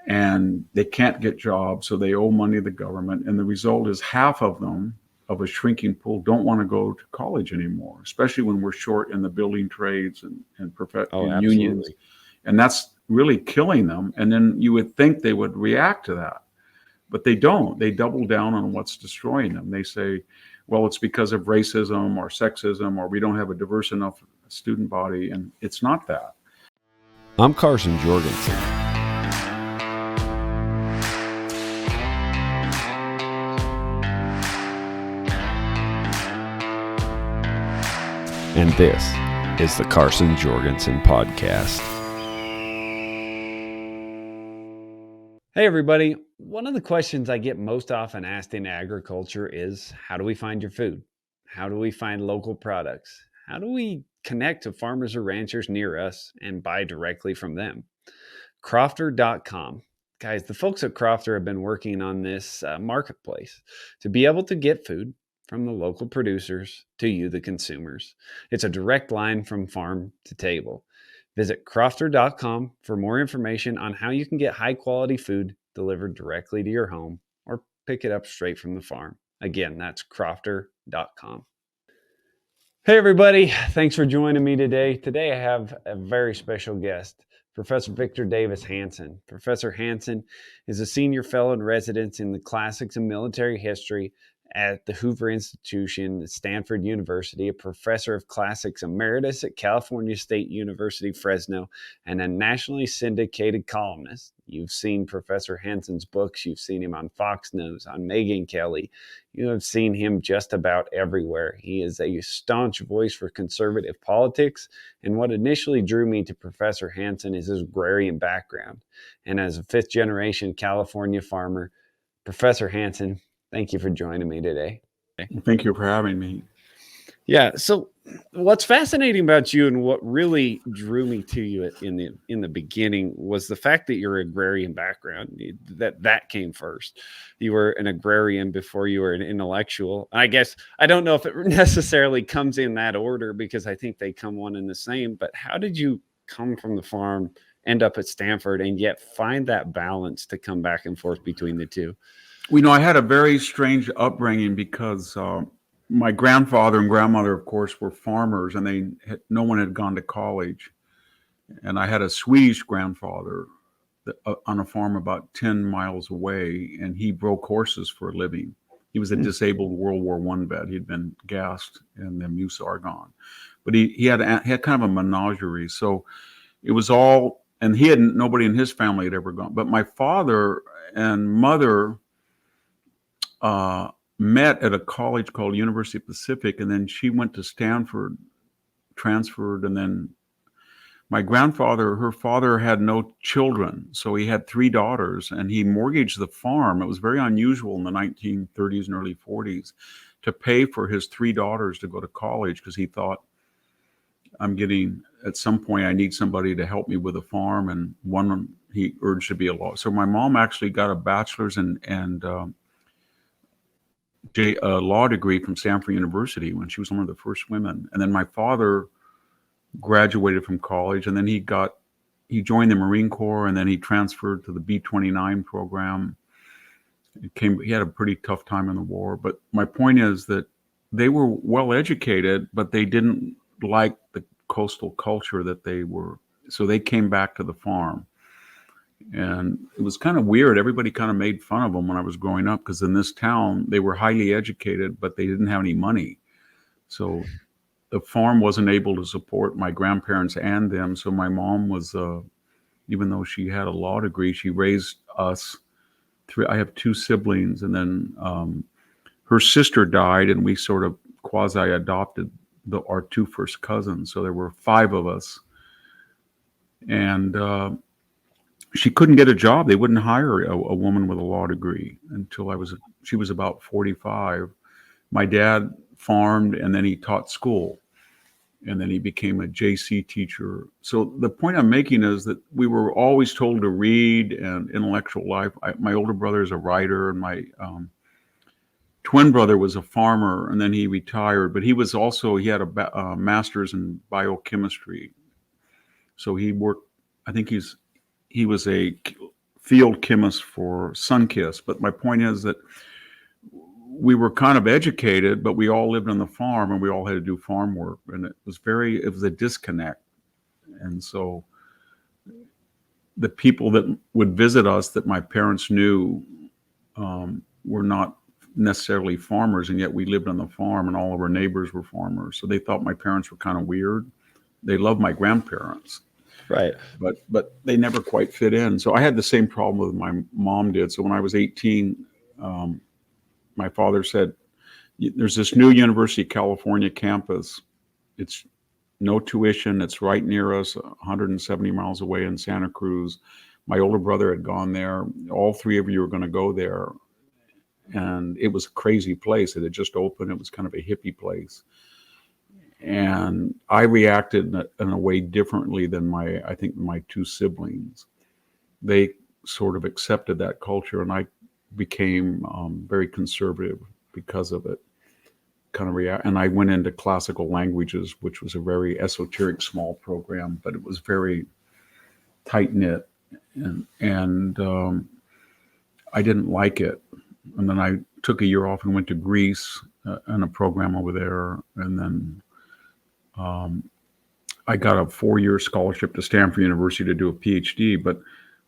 and they can't get jobs, so they owe money to the government. And the result is half of them, of a shrinking pool, don't want to go to college anymore, especially when we're short in the building trades and unions. And that's really killing them. And then you would think they would react to that, but they don't. They double down on what's destroying them. They say, well, it's because of racism or sexism, or we don't have a diverse enough student body. And it's not that. I'm Carson Jorgensen. And this is the Carson Jorgensen Podcast. Hey everybody, one of the questions I get most often asked in agriculture is, how do we find your food? How do we find local products? How do we connect to farmers or ranchers near us and buy directly from them? Crofter.com. Guys, the folks at Crofter have been working on this marketplace to be able to get food from the local producers to you, the consumers. It's a direct line from farm to table. Visit Crofter.com for more information on how you can get high quality food delivered directly to your home or pick it up straight from the farm. Again, that's Crofter.com. Hey everybody, thanks for joining me today. Today I have a very special guest, Professor Victor Davis Hanson. Professor Hanson is a senior fellow in residence in the classics and military history at the Hoover Institution at Stanford University, a professor of classics emeritus at California State University, Fresno, and a nationally syndicated columnist. You've seen Professor Hanson's books. You've seen him on Fox News, on Megyn Kelly. You have seen him just about everywhere. He is a staunch voice for conservative politics, and what initially drew me to Professor Hanson is his agrarian background. And as a fifth-generation California farmer, Professor Hanson, thank you for joining me today. Thank you for having me. Yeah. So what's fascinating about you and what really drew me to you in the beginning was the fact that your agrarian background, that came first. You were an agrarian before you were an intellectual. I guess I don't know if it necessarily comes in that order because I think they come one and the same, but how did you come from the farm, end up at Stanford, and yet find that balance to come back and forth between the two? I had a very strange upbringing because my grandfather and grandmother, of course, were farmers, and no one had gone to college. And I had a Swedish grandfather on a farm about 10 miles away, and he broke horses for a living. He was a disabled World War I vet. He'd been gassed in the Meuse Argonne. But he had kind of a menagerie. So it was all, and nobody in his family had ever gone. But my father and mother met at a college called University of Pacific, and then she went to Stanford, transferred, and then my grandfather, her father had no children, so he had 3 daughters, and he mortgaged the farm. It was very unusual in the 1930s and early 40s to pay for his 3 daughters to go to college because he thought, at some point I need somebody to help me with the farm, and one he urged to be a lawyer. So my mom actually got a bachelor's and a law degree from Stanford University when she was one of the first women. And then my father graduated from college, and then he joined the Marine Corps, and then he transferred to the B-29 program. He had a pretty tough time in the war. But my point is that they were well educated, but they didn't like the coastal culture that they were. So they came back to the farm. And it was kind of weird. Everybody kind of made fun of them when I was growing up because in this town, they were highly educated, but they didn't have any money. So the farm wasn't able to support my grandparents and them. So my mom was, even though she had a law degree, she raised us. I have 2 siblings, and then her sister died, and we sort of quasi-adopted our 2 first cousins. So there were 5 of us. And she couldn't get a job. They wouldn't hire a woman with a law degree until she was about 45. My dad farmed, and then he taught school, and then he became a JC teacher. So the point I'm making is that we were always told to read and intellectual life. My older brother is a writer, and my twin brother was a farmer, and then he retired, but he had a master's in biochemistry. So he worked, I think he was a field chemist for Sunkist. But my point is that we were kind of educated, but we all lived on the farm and we all had to do farm work. And it was a disconnect. And so the people that would visit us that my parents knew were not necessarily farmers, and yet we lived on the farm and all of our neighbors were farmers. So they thought my parents were kind of weird. They loved my grandparents. Right. But they never quite fit in. So I had the same problem with my mom did. So when I was 18, my father said, there's this new University of California campus. It's no tuition. It's right near us, 170 miles away in Santa Cruz. My older brother had gone there. All three of you were going to go there. And it was a crazy place. It had just opened. It was kind of a hippie place. And I reacted in a way differently than I think my two siblings. They sort of accepted that culture, and I became very conservative because of it. And I went into classical languages, which was a very esoteric small program, but it was very tight knit, and I didn't like it. And then I took a year off and went to Greece in a program over there, and then I got a 4-year scholarship to Stanford University to do a PhD. But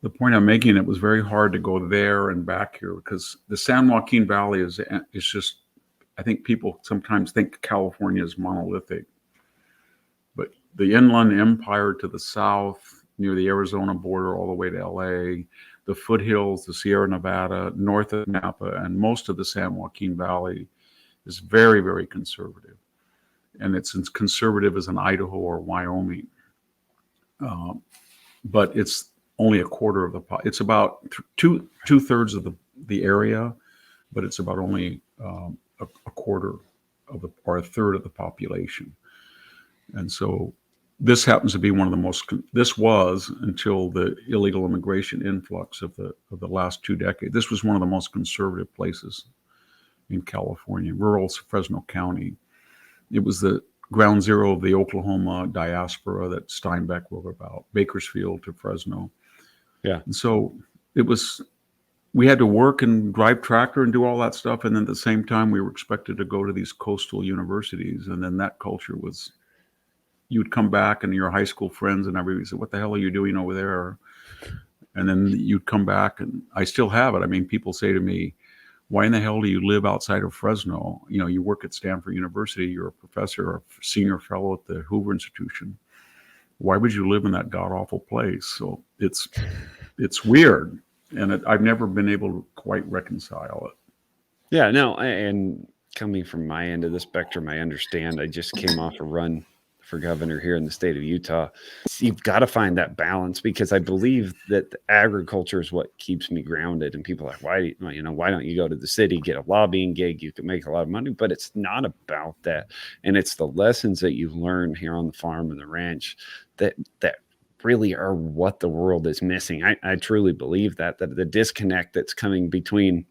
the point I'm making, it was very hard to go there and back here because the San Joaquin Valley is just, I think people sometimes think California is monolithic, but the Inland Empire to the south, near the Arizona border, all the way to LA, the foothills, the Sierra Nevada, north of Napa, and most of the San Joaquin Valley is very, very conservative. And it's as conservative as in Idaho or Wyoming. But it's only a quarter of it's about two-thirds of the area, but it's about only a quarter of or a third of the population. And so this happens to be one of the most, this was until the illegal immigration influx of the last 2 decades. This was one of the most conservative places in California, rural Fresno County. It was the ground zero of the Oklahoma diaspora that Steinbeck wrote about, Bakersfield to Fresno. Yeah. And so we had to work and drive tractor and do all that stuff. And then at the same time, we were expected to go to these coastal universities. And then that culture was, you would come back and your high school friends and everybody said, what the hell are you doing over there? And then you'd come back, and I still have it. I mean, people say to me, why in the hell do you live outside of Fresno? You know, you work at Stanford University, you're a professor or senior fellow at the Hoover Institution. Why would you live in that god-awful place? So it's weird, and I've never been able to quite reconcile it. Yeah, no, and coming from my end of the spectrum, I understand. I just came off a run for governor here in the state of Utah. You've got to find that balance, because I believe that agriculture is what keeps me grounded. And people are like, why don't you go to the city, get a lobbying gig? You can make a lot of money, but it's not about that. And it's the lessons that you learn here on the farm and the ranch that really are what the world is missing. I truly believe that the disconnect that's coming between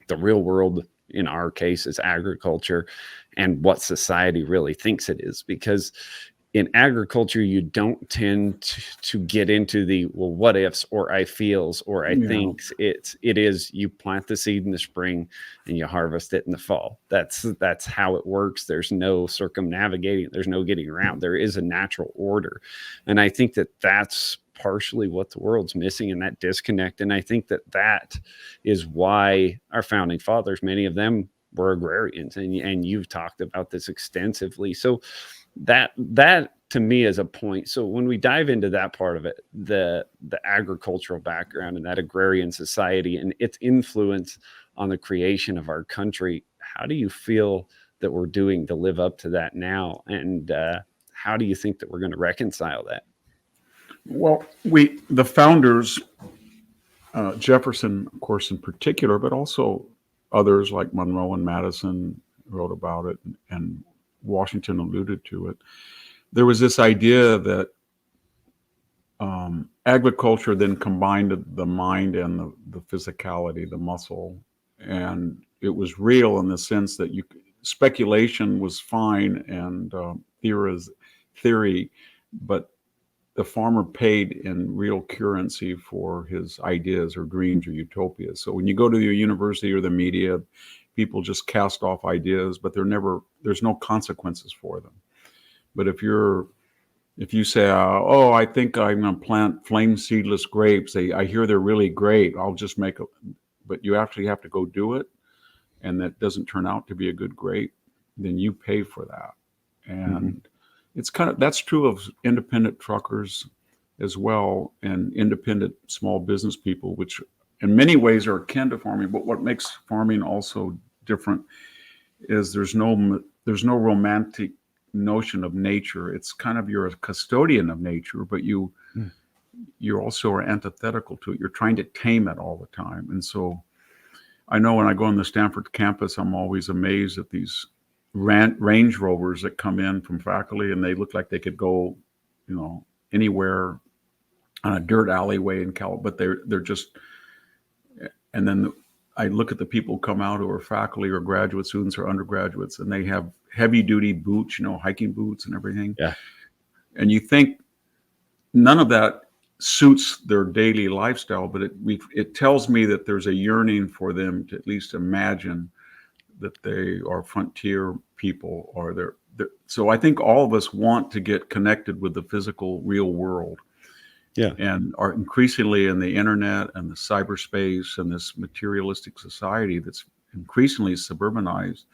the real world, in our case, is agriculture, and what society really thinks it is. Because in agriculture, you don't tend to get into the, well, what ifs, or I feels, or I thinks. It is, you plant the seed in the spring and you harvest it in the fall. That's how it works. There's no circumnavigating. There's no getting around. There is a natural order. And I think that that's partially what the world's missing, in that disconnect. And I think that is why our founding fathers, many of them were agrarians, and you've talked about this extensively. So that to me is a point. So when we dive into that part of it, the agricultural background and that agrarian society and its influence on the creation of our country, how do you feel that we're doing to live up to that now? And how do you think that we're going to reconcile that? Well, the founders, Jefferson, of course, in particular, but also others like Monroe and Madison wrote about it, and Washington alluded to it. There was this idea that agriculture then combined the mind and the physicality, the muscle, and it was real in the sense that speculation was fine and theory, but the farmer paid in real currency for his ideas or dreams or utopias. So when you go to the university or the media, people just cast off ideas, but there's no consequences for them. But if you say, oh, I think I'm going to plant flame seedless grapes. I hear they're really great. I'll just make but you actually have to go do it. And that doesn't turn out to be a good grape, then you pay for that. And it's that's true of independent truckers as well, and independent small business people, which in many ways are akin to farming. But what makes farming also different is there's no romantic notion of nature. It's kind of, you're a custodian of nature, but you also are antithetical to it. You're trying to tame it all the time. And so I know when I go on the Stanford campus, I'm always amazed at these Range Rovers that come in from faculty, and they look like they could go, anywhere on a dirt alleyway in Cal, but they're just. And then I look at the people come out who are faculty or graduate students or undergraduates, and they have heavy duty boots, hiking boots and everything. Yeah. And you think none of that suits their daily lifestyle, but it tells me that there's a yearning for them to at least imagine that they are frontier people, or they're so I think all of us want to get connected with the physical real world. Yeah. And are increasingly in the internet and the cyberspace and this materialistic society that's increasingly suburbanized.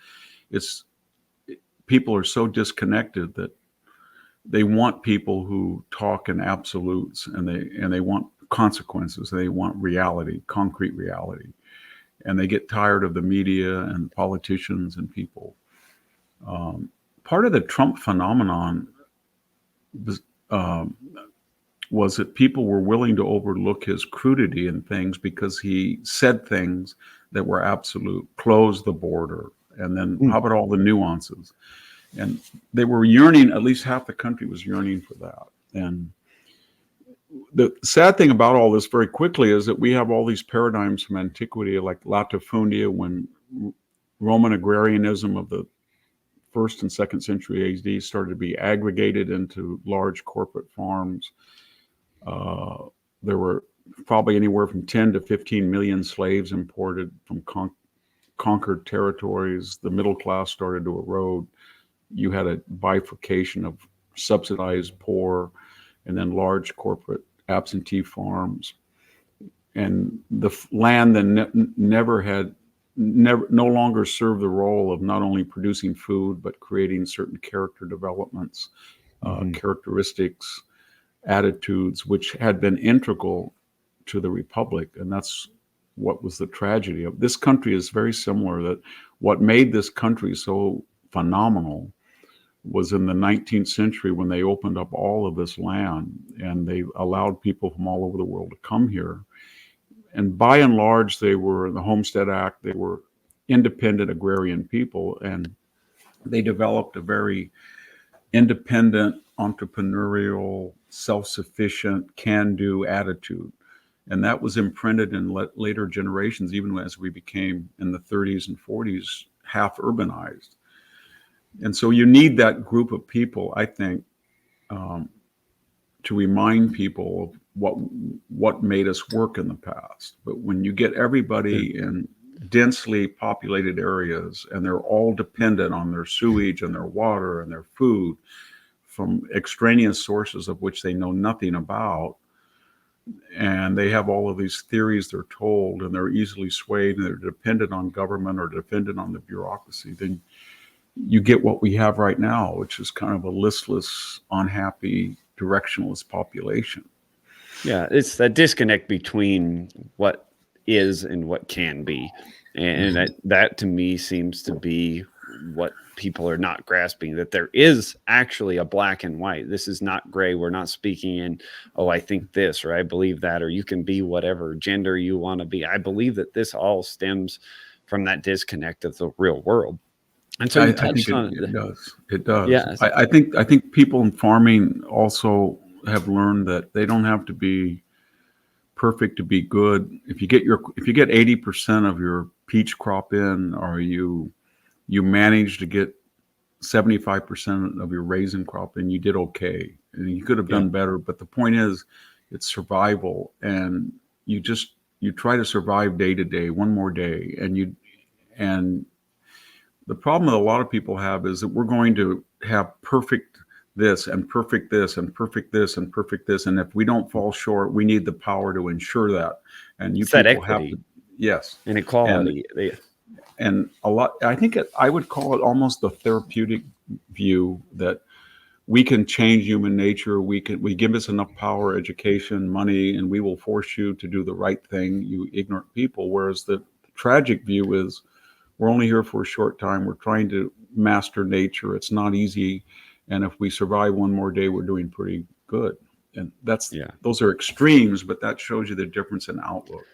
People are so disconnected that they want people who talk in absolutes, and they want consequences, and they want reality, concrete reality. And they get tired of the media and politicians and people. Part of the Trump phenomenon was that people were willing to overlook his crudity in things because he said things that were absolute, close the border, and then how about all the nuances? And they were yearning, at least half the country was yearning for that. And the sad thing about all this very quickly is that we have all these paradigms from antiquity, like latifundia, when Roman agrarianism of the 1st and 2nd century AD started to be aggregated into large corporate farms. There were probably anywhere from 10 to 15 million slaves imported from conquered territories. The middle class started to erode. You had a bifurcation of subsidized poor and then large corporate absentee farms. And the land then no longer served the role of not only producing food, but creating certain character developments, characteristics, attitudes, which had been integral to the Republic. And that's what was the tragedy of this country. Is very similar, that what made this country so phenomenal was in the 19th century when they opened up all of this land and they allowed people from all over the world to come here. And by and large, they were, the Homestead Act, they were independent agrarian people, and they developed a very independent, entrepreneurial, self-sufficient, can-do attitude. And that was imprinted in later generations, even as we became, in the 30s and 40s, half urbanized. And so you need that group of people, I think, to remind people of what made us work in the past. But when you get everybody in densely populated areas, and they're all dependent on their sewage and their water and their food from extraneous sources of which they know nothing about, and they have all of these theories they're told, and they're easily swayed, and they're dependent on government or dependent on the bureaucracy, then you get what we have right now, which is kind of a listless, unhappy, directionless population. Yeah, it's that disconnect between what is and what can be. And that to me seems to be what people are not grasping, that there is actually a black and white. This is not gray. We're not speaking in, oh, I think this, or I believe that, or you can be whatever gender you want to be. I believe that this all stems from that disconnect of the real world. And so you touched on it. It does. It does. Yeah. I think people in farming also have learned that they don't have to be perfect to be good. If you get 80% of your peach crop in, or you manage to get 75% of your raisin crop in, you did okay. And you could have Yeah. done better, but the point is, it's survival, and you try to survive day to day, one more day, and the problem that a lot of people have is that we're going to have perfect this and perfect this and perfect this and perfect this, and if we don't fall short, we need the power to ensure that, and you It's that people have to, equity yes, and and equality. a lot. I think I would call it almost the therapeutic view that we can change human nature. We give us enough power, education, money, and we will force you to do the right thing, you ignorant people. Whereas the tragic view is we're only here for a short time. We're trying to master nature. It's not easy. And if we survive one more day, we're doing pretty good. And Yeah. those are extremes, but that shows you the difference in outlook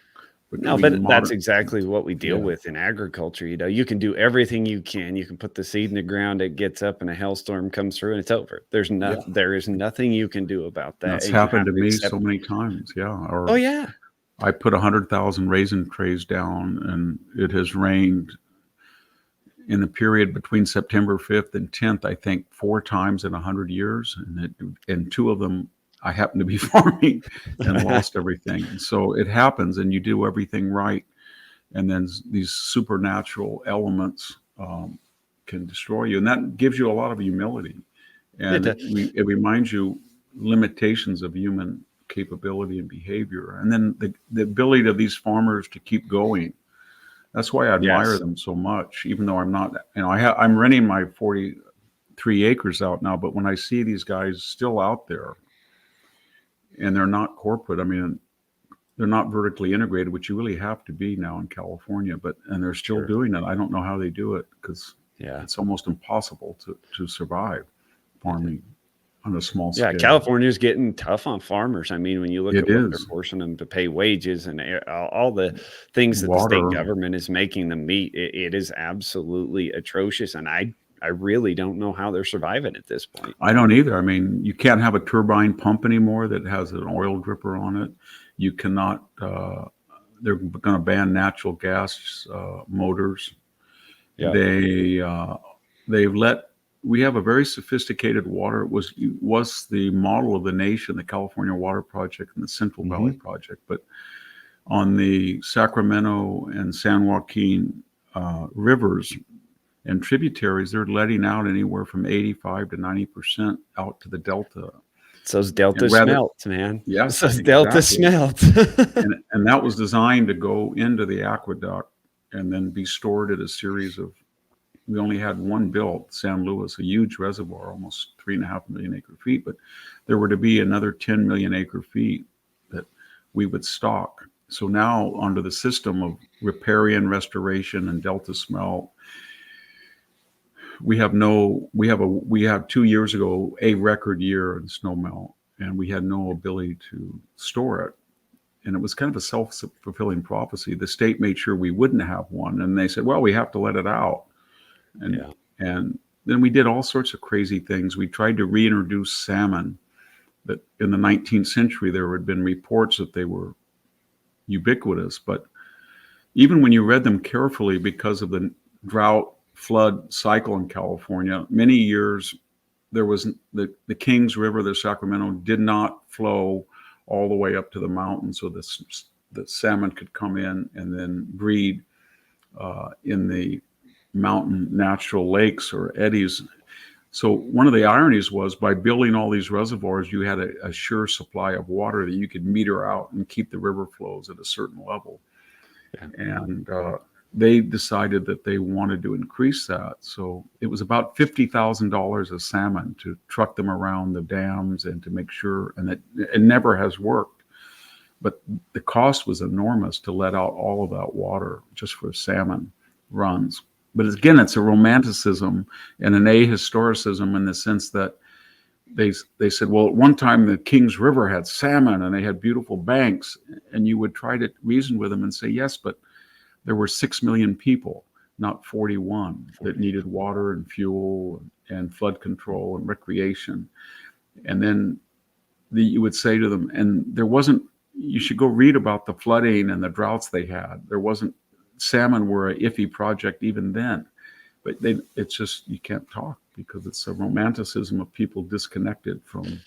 No, between but that's modern. exactly what we deal Yeah. with in agriculture. You can do everything you can. You can put the seed in the ground, it gets up, and a hailstorm comes through, and it's over. Yeah. There is nothing you can do about that. That's And you happened have to to me accept. so many times. Yeah. Oh Or yeah, I put 100,000 raisin trays down, and it has rained in the period between September 5th and 10th, I think 4 times in 100 years. And 2 of them, I happened to be farming and lost everything. And so it happens, and you do everything right. And then these supernatural elements can destroy you. And that gives you a lot of humility. it, And it reminds you limitations of human capability and behavior. And then the ability of these farmers to keep going. That's why I admire yes, them so much, even though I'm not, I'm renting my 43 acres out now, but when I see these guys still out there and they're not corporate, I mean, they're not vertically integrated, which you really have to be now in California, and they're still sure, doing it. I don't know how they do it because yeah. it's almost impossible to survive farming on a small Yeah, scale. California's getting tough on farmers. I mean, when you look It at what they're is. forcing them to pay wages and all the things that the state Water. government is making them meet, it is absolutely atrocious. And I really don't know how they're surviving at this point. I don't either. I mean, you can't have a turbine pump anymore that has an oil dripper on it. You cannot. They're going to ban natural gas motors. Yeah. They've let. We have a very sophisticated water. It was the model of the nation, the California Water Project and the Central Valley Project. But on the Sacramento and San Joaquin rivers and tributaries, they're letting out anywhere from 85 to 90% out to the delta. It's those delta And rather, smelts, man. yes, It's those delta exactly. smelts. And that was designed to go into the aqueduct and then be stored at a series of. We only had one built, San Luis, a huge reservoir, almost 3.5 million acre feet, but there were to be another 10 million acre feet that we would stock. So now, under the system of riparian restoration and delta smelt, we have 2 years ago a record year in snow melt, and we had no ability to store it. And it was kind of a self-fulfilling prophecy. The state made sure we wouldn't have one, and they said, well, we have to let it out. And then we did all sorts of crazy things. We tried to reintroduce salmon. That in the 19th century, there had been reports that they were ubiquitous. But even when you read them carefully, because of the drought flood cycle in California, many years there was the Kings River, the Sacramento, did not flow all the way up to the mountain, so the salmon could come in and then breed in the mountain natural lakes or eddies. So one of the ironies was, by building all these reservoirs, you had a sure supply of water that you could meter out and keep the river flows at a certain level. Yeah. And they decided that they wanted to increase that. So it was about $50,000 of salmon to truck them around the dams and to make sure, and it never has worked. But the cost was enormous to let out all of that water just for salmon runs. But again, it's a romanticism and an ahistoricism in the sense that they said, well, at one time the Kings River had salmon and they had beautiful banks, and you would try to reason with them and say, yes, but there were 6 million people, not 41, that needed water and fuel and flood control and recreation. And then you would say to them, and there wasn't, you should go read about the flooding and the droughts they had. There wasn't, salmon were an iffy project even then, but it's just, you can't talk because it's a romanticism of people disconnected from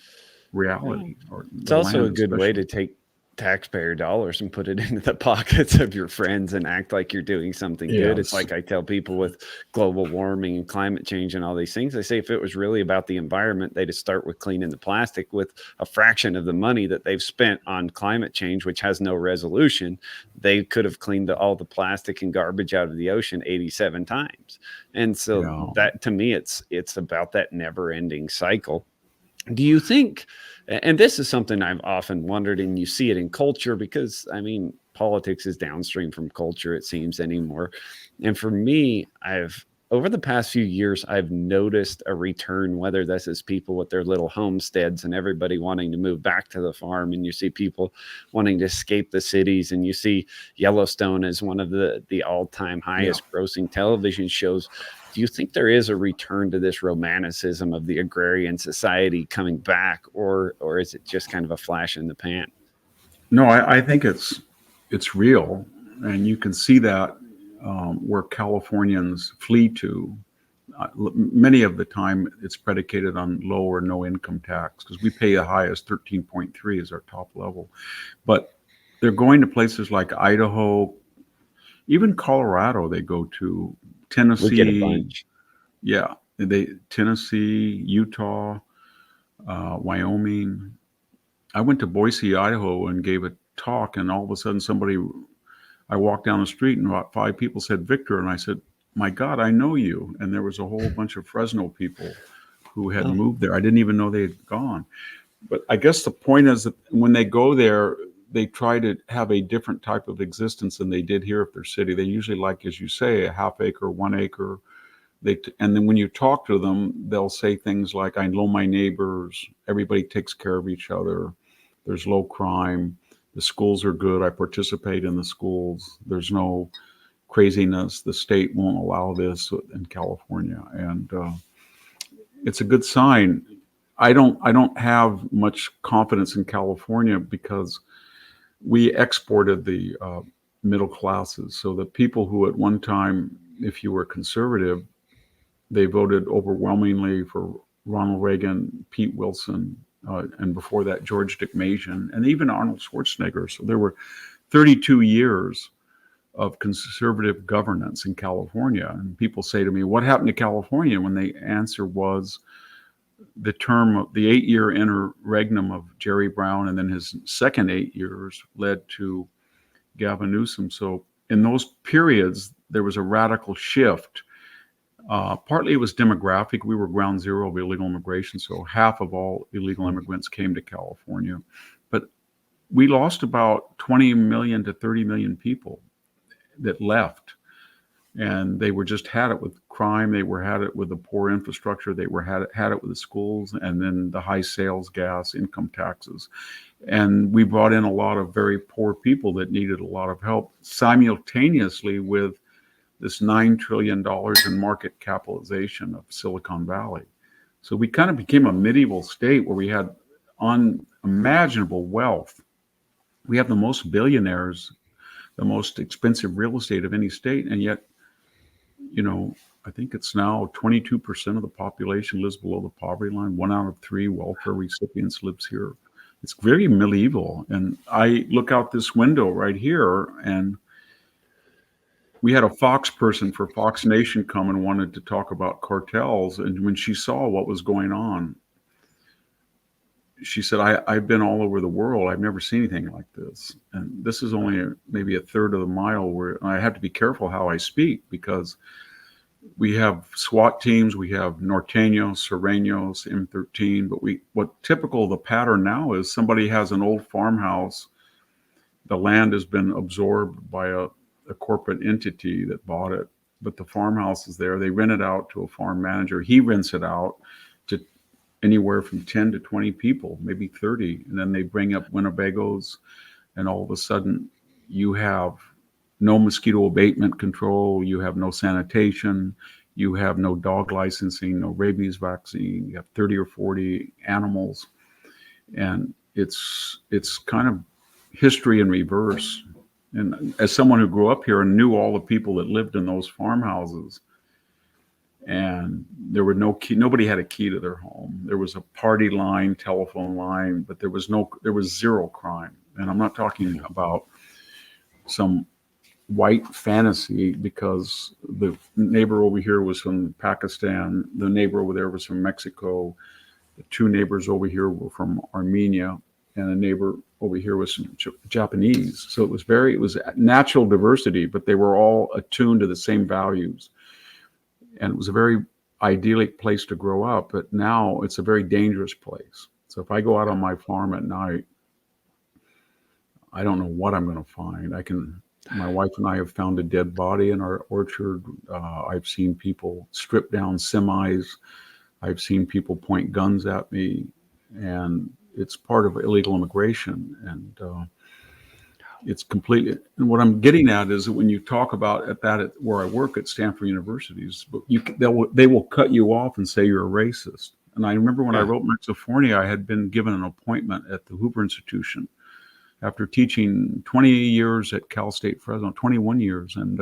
reality, or It's the also a land good way especially. to take taxpayer dollars and put it into the pockets of your friends and act like you're doing something good. It's Yes. like I tell people with global warming and climate change and all these things, I say if it was really about the environment, they'd just start with cleaning the plastic with a fraction of the money that they've spent on climate change, which has no resolution. They could have cleaned all the plastic and garbage out of the ocean 87 times. And so Yeah. that to me, it's about that never ending cycle. Do you think, and this is something I've often wondered, and you see it in culture because I mean, politics is downstream from culture, it seems anymore. And for me, over the past few years, I've noticed a return, whether this is people with their little homesteads and everybody wanting to move back to the farm, and you see people wanting to escape the cities, and you see Yellowstone as one of the all-time Yeah. highest grossing television shows. Do you think there is a return to this romanticism of the agrarian society coming back, or is it just kind of a flash in the pan? No, I think it's real, and you can see that where Californians flee to. Many of the time, it's predicated on low or no income tax because we pay the highest 13.3 is our top level. But they're going to places like Idaho, even Colorado. They go to We get a Tennessee, bunch. yeah, they Tennessee, Utah, Wyoming. I went to Boise, Idaho, and gave a talk, and all of a sudden, I walked down the street, and about five people said Victor, and I said, "My God, I know you." And there was a whole bunch of Fresno people who had Oh, moved there. I didn't even know they had gone. But I guess the point is that when they go there, they try to have a different type of existence than they did here at their city. They usually like, as you say, a half acre, 1 acre. And then when you talk to them, they'll say things like, "I know my neighbors. Everybody takes care of each other. There's low crime. The schools are good. I participate in the schools. There's no craziness. The state won't allow this in California," and it's a good sign. I don't have much confidence in California because we exported the middle classes. So the people who at one time, if you were conservative, they voted overwhelmingly for Ronald Reagan, Pete Wilson, and before that, George Dickmajian, and even Arnold Schwarzenegger. So there were 32 years of conservative governance in California. And people say to me, "What happened to California?" When the answer was the 8 year interregnum of Jerry Brown, and then his second 8 years led to Gavin Newsom. So in those periods, there was a radical shift. Partly it was demographic. We were ground zero of illegal immigration, so half of all illegal immigrants came to California. But we lost about 20 million to 30 million people that left, and they were just had it with crime. They were had it with the poor infrastructure. They were had it with the schools, and then the high sales gas, income taxes. And we brought in a lot of very poor people that needed a lot of help simultaneously with this $9 trillion in market capitalization of Silicon Valley. So we kind of became a medieval state where we had unimaginable wealth. We have the most billionaires, the most expensive real estate of any state, and yet, you know, I think it's now 22% of the population lives below the poverty line. 1 out of 3 welfare recipients lives here. It's very medieval. And I look out this window right here, and we had a Fox person for Fox Nation come and wanted to talk about cartels. And when she saw what was going on, she said, I've been all over the world. I've never seen anything like this. And this is only maybe a third of the mile where I have to be careful how I speak because we have SWAT teams, we have Norteños, Sureños, M13, but what typical the pattern now is somebody has an old farmhouse. The land has been absorbed by a corporate entity that bought it, but the farmhouse is there. They rent it out to a farm manager. He rents it out to anywhere from 10 to 20 people, maybe 30. And then they bring up Winnebagos, and all of a sudden you have no mosquito abatement control, you have no sanitation, you have no dog licensing, no rabies vaccine, you have 30 or 40 animals. And it's kind of history in reverse. And as someone who grew up here and knew all the people that lived in those farmhouses, and there were no key. Nobody had a key to their home. There was a party line, telephone line, but there was zero crime. And I'm not talking about some white fantasy, because the neighbor over here was from Pakistan, the neighbor over there was from Mexico, the two neighbors over here were from Armenia, and a neighbor over here was from Japanese. So it was natural diversity, but they were all attuned to the same values. And it was a very idyllic place to grow up, but now it's a very dangerous place. So if I go out on my farm at night, I don't know what I'm going to find. My wife and I have found a dead body in our orchard. I've seen people strip down semis. I've seen people point guns at me, and it's part of illegal immigration. And it's completely. And what I'm getting at is that when you talk about where I work at Stanford Universities, they will cut you off and say you're a racist. And I remember when I wrote Mexophonia, I had been given an appointment at the Hoover Institution after teaching 20 years at Cal State Fresno, 21 years. And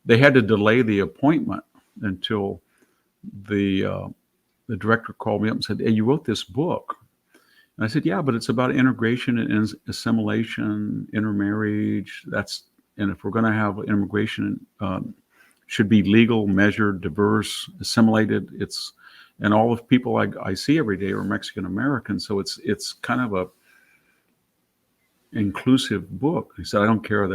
they had to delay the appointment until the director called me up and said, "Hey, you wrote this book." And I said, "Yeah, but it's about integration and assimilation, intermarriage. And if we're going to have immigration, should be legal, measured, diverse, assimilated. And all of people I see every day are Mexican American. So it's kind of a inclusive book." He said, "I don't care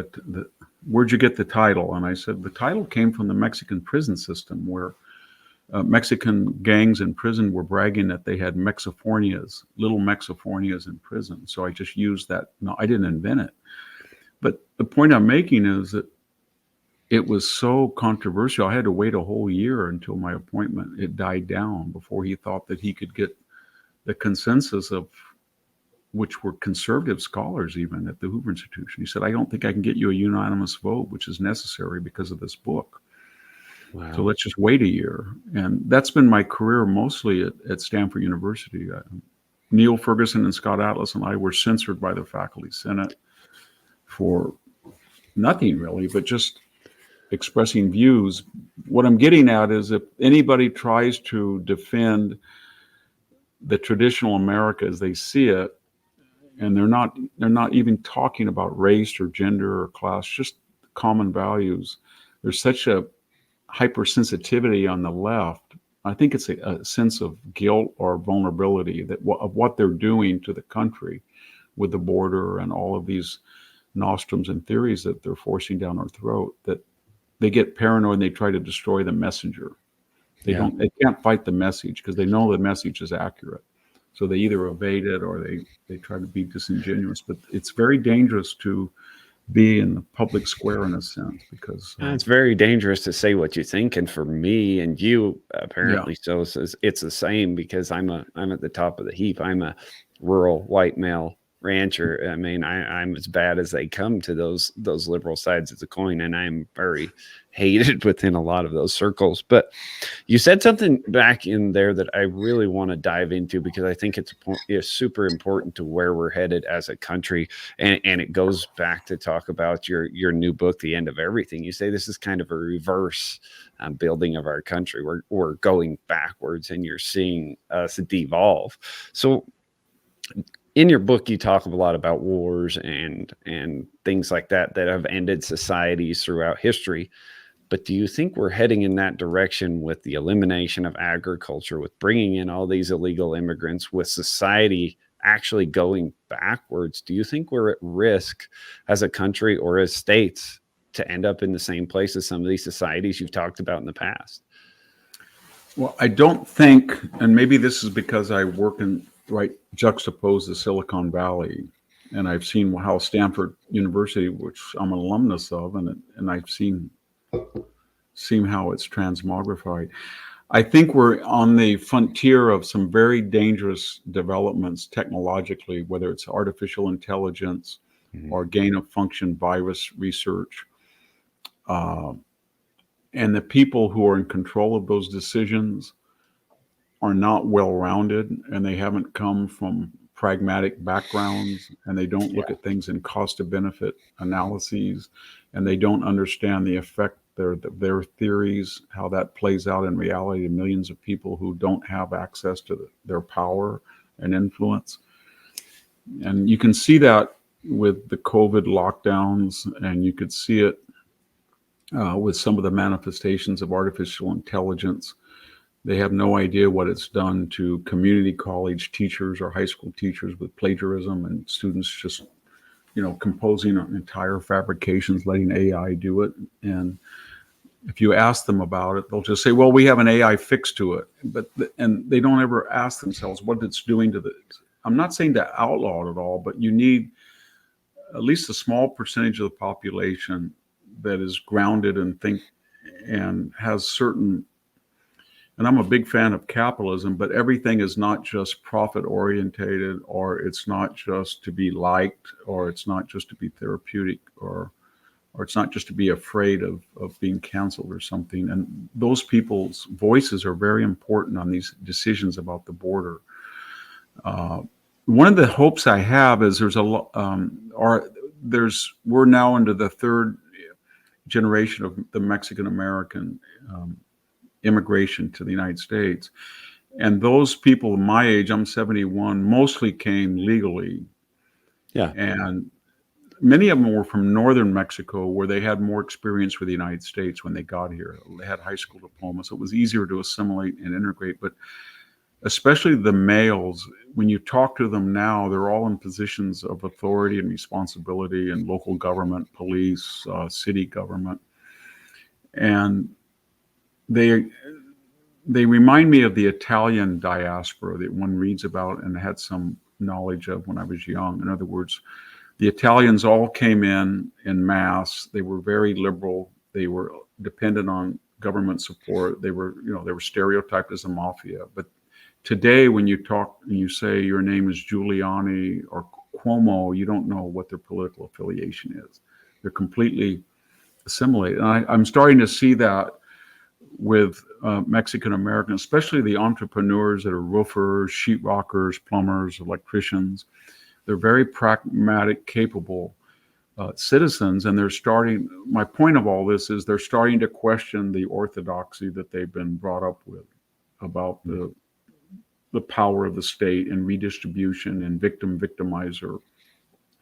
where'd you get the title?" And I said, "The title came from the Mexican prison system, where Mexican gangs in prison were bragging that they had little Mexophonias in prison. So I just used that. No, I didn't invent it. But the point I'm making is that it was so controversial. I had to wait a whole year until my appointment. It died down before he thought that he could get the consensus of, which were conservative scholars even at the Hoover Institution. He said, "I don't think I can get you a unanimous vote, which is necessary because of this book. Wow. So let's just wait a year." And that's been my career mostly at Stanford University. Neil Ferguson and Scott Atlas and I were censored by the Faculty Senate for nothing really, but just expressing views. What I'm getting at is, if anybody tries to defend the traditional America as they see it, and they're not even talking about race or gender or class, just common values. There's such a hypersensitivity on the left. I think it's a sense of guilt or vulnerability of what they're doing to the country with the border and all of these nostrums and theories that they're forcing down our throat, that they get paranoid and they try to destroy the messenger. They can't fight the message because they know the message is accurate. So they either evade it or they try to be disingenuous. But it's very dangerous to be in the public square in a sense, because it's very dangerous to say what you think. And for me and you, apparently, so it's the same, because I'm at the top of the heap. I'm a rural white male rancher. I mean, I'm as bad as they come to those liberal sides of the coin, and I'm very hated within a lot of those circles. But you said something back in there that I really want to dive into, because I think it's super important to where we're headed as a country, and it goes back to talk about your new book, The End of Everything. You say this is kind of a reverse building of our country. We're going backwards, and you're seeing us devolve. So in your book, you talk a lot about wars and things like that have ended societies throughout history. But do you think we're heading in that direction with the elimination of agriculture, with bringing in all these illegal immigrants, with society actually going backwards? Do you think we're at risk as a country or as states to end up in the same place as some of these societies you've talked about in the past? Well, I don't think, and maybe this is because I work juxtapose the Silicon Valley, and I've seen how Stanford University, which I'm an alumnus of, and I've seen how it's transmogrified. I think we're on the frontier of some very dangerous developments technologically, whether it's artificial intelligence or gain of function virus research. And the people who are in control of those decisions are not well-rounded, and they haven't come from pragmatic backgrounds, and they don't look at things in cost of benefit analyses, and they don't understand the effect their theories, how that plays out in reality to millions of people who don't have access to their power and influence. And you can see that with the COVID lockdowns, and you could see it with some of the manifestations of artificial intelligence. They have no idea what it's done to community college teachers or high school teachers with plagiarism, and students just, composing entire fabrications, letting AI do it. And if you ask them about it, they'll just say, well, we have an AI fix to it. And they don't ever ask themselves what it's doing to the. I'm not saying to outlaw it at all, but you need at least a small percentage of the population that is grounded and and has certain. And I'm a big fan of capitalism, but everything is not just profit orientated, or it's not just to be liked, or it's not just to be therapeutic, or it's not just to be afraid of being canceled or something. And those people's voices are very important on these decisions about the border. One of the hopes I have is we're now into the third generation of the Mexican American immigration to the United States. And those people my age, I'm 71, mostly came legally. Yeah. And many of them were from northern Mexico, where they had more experience with the United States when they got here. They had high school diplomas, so it was easier to assimilate and integrate. But especially the males, when you talk to them now, they're all in positions of authority and responsibility in local government, police, city government. And they remind me of the Italian diaspora that one reads about and had some knowledge of when I was young. In other words, the Italians all came in mass. They were very liberal. They were dependent on government support. They were stereotyped as a mafia. But today, when you talk and you say your name is Giuliani or Cuomo, you don't know what their political affiliation is. They're completely assimilated. And I'm starting to see that with Mexican Americans, especially the entrepreneurs that are roofers, sheetrockers, plumbers, electricians. They're very pragmatic, capable citizens, and my point of all this is they're starting to question the orthodoxy that they've been brought up with about the power of the state and redistribution and victimizer,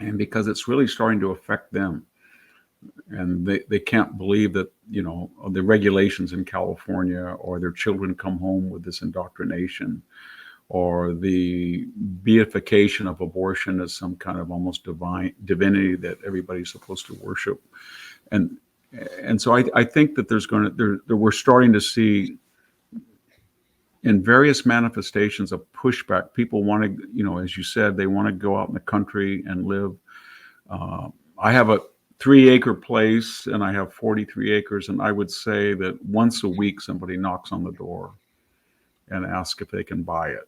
and because it's really starting to affect them. And they can't believe that, the regulations in California, or their children come home with this indoctrination, or the beatification of abortion as some kind of almost divinity that everybody's supposed to worship. And so I think that we're starting to see in various manifestations of pushback. People want to, as you said, they want to go out in the country and live. I have a 3-acre place, and I have 43 acres. And I would say that once a week, somebody knocks on the door and asks if they can buy it.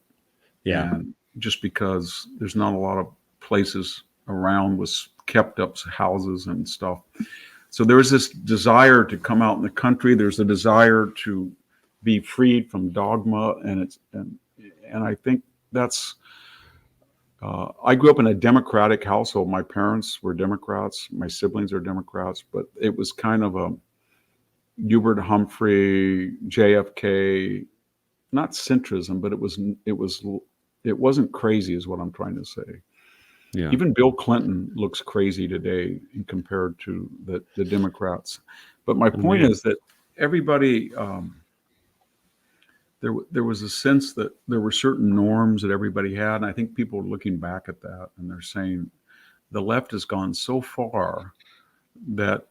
Yeah. And just because there's not a lot of places around with kept up houses and stuff. So there's this desire to come out in the country. There's a desire to be freed from dogma. And I think that's, I grew up in a Democratic household. My parents were Democrats. My siblings are Democrats, but it was kind of a Hubert Humphrey, JFK, not centrism, but it wasn't crazy is what I'm trying to say. Yeah. Even Bill Clinton looks crazy today compared to the Democrats. But my point is that everybody, there was a sense that there were certain norms that everybody had. And I think people are looking back at that and they're saying the left has gone so far that,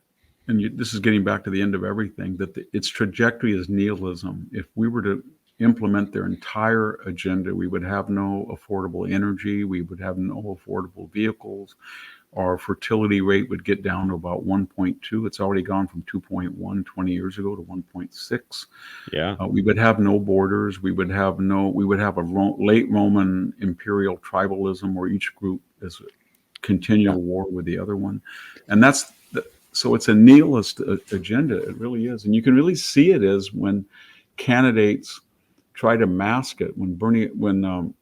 and this is getting back to the end of everything, that its trajectory is nihilism. If we were to implement their entire agenda, we would have no affordable energy, we would have no affordable vehicles, our fertility rate would get down to about 1.2. It's already gone from 2.1 20 years ago to 1.6. Yeah. We would have no borders. We would have a late Roman imperial tribalism where each group is a continual war with the other one. And so it's a nihilist agenda. It really is. And you can really see it is when candidates try to mask it. When Biden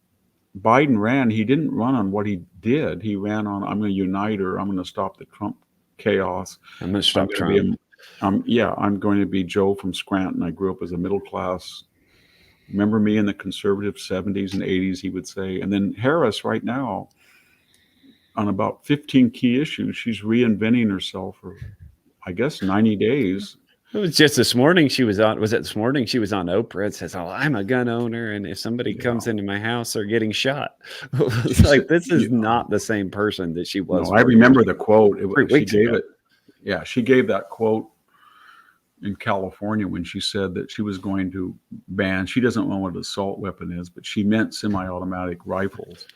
ran, he didn't run on what he did. He ran on, I'm going to unite, or I'm going to stop the Trump chaos. I'm going to stop Trump. I'm going to be Joe from Scranton. I grew up as a middle class. Remember me in the conservative 70s and 80s, he would say. And then Harris right now, on about 15 key issues, she's reinventing herself for, I guess, 90 days. It was just this morning she was on. Was it this morning she was on Oprah? It says, "Oh, I'm a gun owner, and if somebody comes into my house, they're getting shot." It's like this is not the same person that she was. No, I remember the quote. She gave it. Yeah, she gave that quote in California when she said that she was going to ban. She doesn't know what an assault weapon is, but she meant semi-automatic rifles,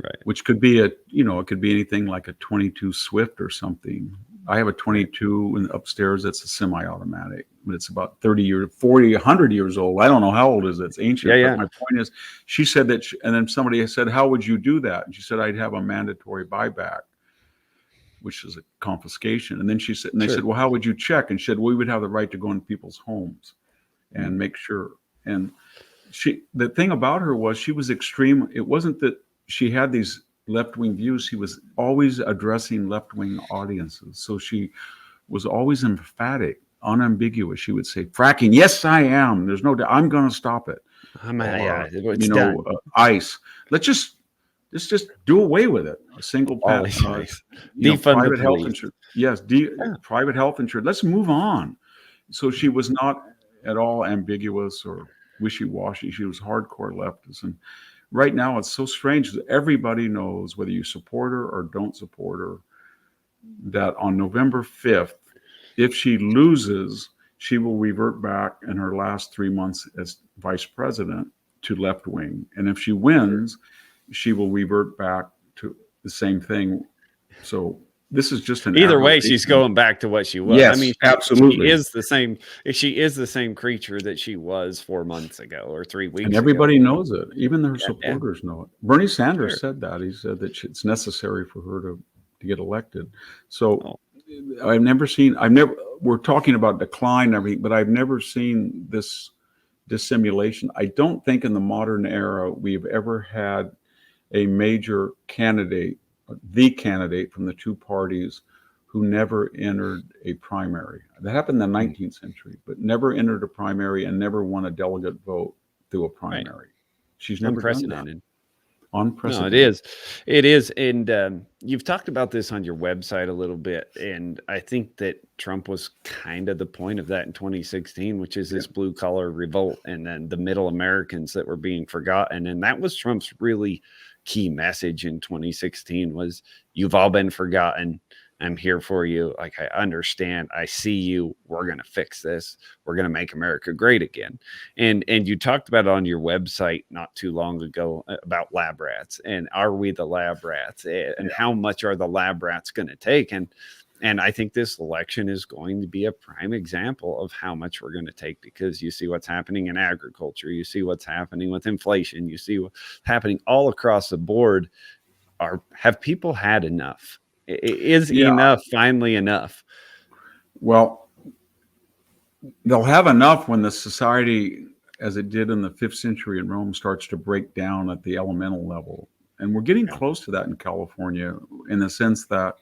right? Which could be it could be anything like a 22 Swift or something. I have a 22 upstairs that's a semi-automatic, but it's about 30 years, 40, 100 years old. I don't know how old it is. It's ancient. Yeah. But my point is, she said that, and then somebody said, how would you do that? And she said, I'd have a mandatory buyback, which is a confiscation. And then she said, and they said, well, how would you check? And she said, we would have the right to go into people's homes and make sure. And the thing about her was she was extreme. It wasn't that she had these left-wing views. She was always addressing left-wing audiences. So she was always emphatic, unambiguous. She would say, fracking, yes, I am. There's no doubt. I'm going to stop it. It's done. ICE. Let's just do away with it. A single private health insurance. Yes, private health insurance. Let's move on. So she was not at all ambiguous or wishy-washy. She was hardcore leftist. And right now, it's so strange that everybody knows, whether you support her or don't support her, that on November 5th, if she loses, she will revert back in her last 3 months as vice president to left wing. And if she wins, she will revert back to the same thing. So this is just an either way, she's going back to what she was. Yes, I mean, absolutely. She is the same. She is the same creature that she was 4 months ago or 3 weeks ago. And everybody knows it. Even her supporters know it. Bernie Sanders said that. He said that it's necessary for her to get elected. So we're talking about decline and everything, but I've never seen this dissimulation. I don't think in the modern era we've ever had a major candidate, the candidate from the two parties, who never entered a primary. That happened in the 19th century, but never entered a primary and never won a delegate vote through a primary. Right. She's never done that. Unprecedented. No, it is. And you've talked about this on your website a little bit. And I think that Trump was kind of the point of that in 2016, which is this blue collar revolt and then the middle Americans that were being forgotten. And that was Trump's really key message in 2016 was, you've all been forgotten. I'm here for you. Like, I understand. I see you. We're going to fix this. We're going to make America great again. And you talked about it on your website not too long ago about lab rats. And are we the lab rats? And how much are the lab rats going to take? And I think this election is going to be a prime example of how much we're going to take, because you see what's happening in agriculture. You see what's happening with inflation. You see what's happening all across the board. Have people had enough? Is enough finally enough? Well, they'll have enough when the society, as it did in the 5th century in Rome, starts to break down at the elemental level. And we're getting close to that in California, in the sense that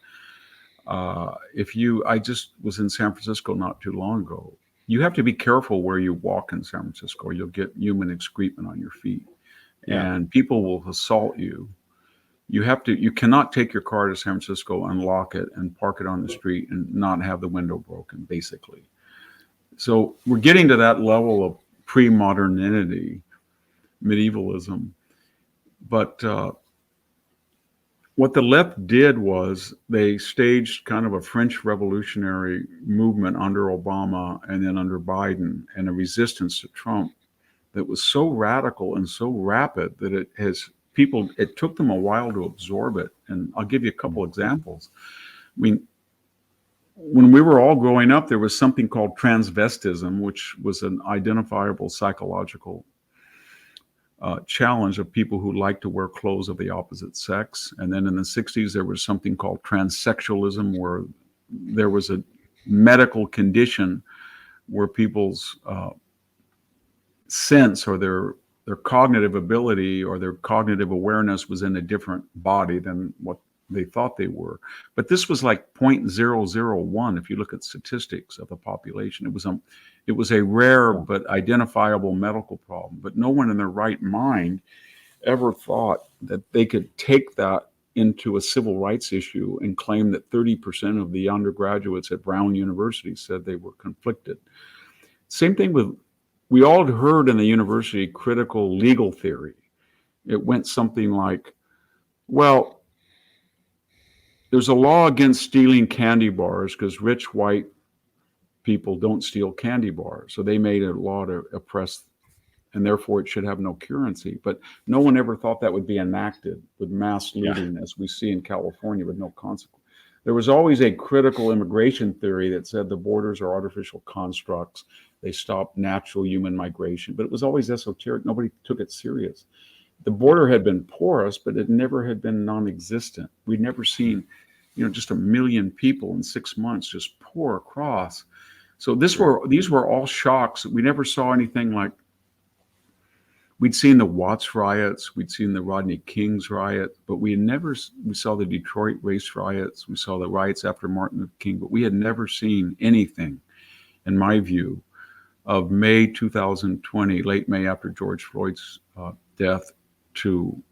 I just was in San Francisco not too long ago. You have to be careful where you walk in San Francisco. You'll get human excrement on your feet, and people will assault you. You cannot take your car to San Francisco, unlock it, and park it on the street and not have the window broken, basically. So we're getting to that level of pre-modernity, medievalism. But what the left did was they staged kind of a French revolutionary movement under Obama and then under Biden, and a resistance to Trump that was so radical and so rapid that it took them a while to absorb it. And I'll give you a couple examples. I mean, when we were all growing up, there was something called transvestism, which was an identifiable psychological challenge of people who like to wear clothes of the opposite sex. And then in the 60s, there was something called transsexualism, where there was a medical condition where people's sense or their cognitive ability or their cognitive awareness was in a different body than what they thought they were. But this was like 0.001 if you look at statistics of the population. It was a rare but identifiable medical problem. But no one in their right mind ever thought that they could take that into a civil rights issue and claim that 30% of the undergraduates at Brown University said they were conflicted. Same thing with, we all heard in the university critical legal theory. It went something like, well, there's a law against stealing candy bars because rich white people don't steal candy bars. So they made a law to oppress, and therefore it should have no currency. But no one ever thought that would be enacted with mass looting, as we see in California, with no consequence. There was always a critical immigration theory that said the borders are artificial constructs. They stop natural human migration, but it was always esoteric. Nobody took it serious. The border had been porous, but it never had been non-existent. We'd never seen, just 1 million people in 6 months just pour across. So these were all shocks. We never saw anything like, we'd seen the Watts riots, we'd seen the Rodney King's riot, but we saw the Detroit race riots, we saw the riots after Martin Luther King, but we had never seen anything, in my view, of May 2020, late May after George Floyd's death, to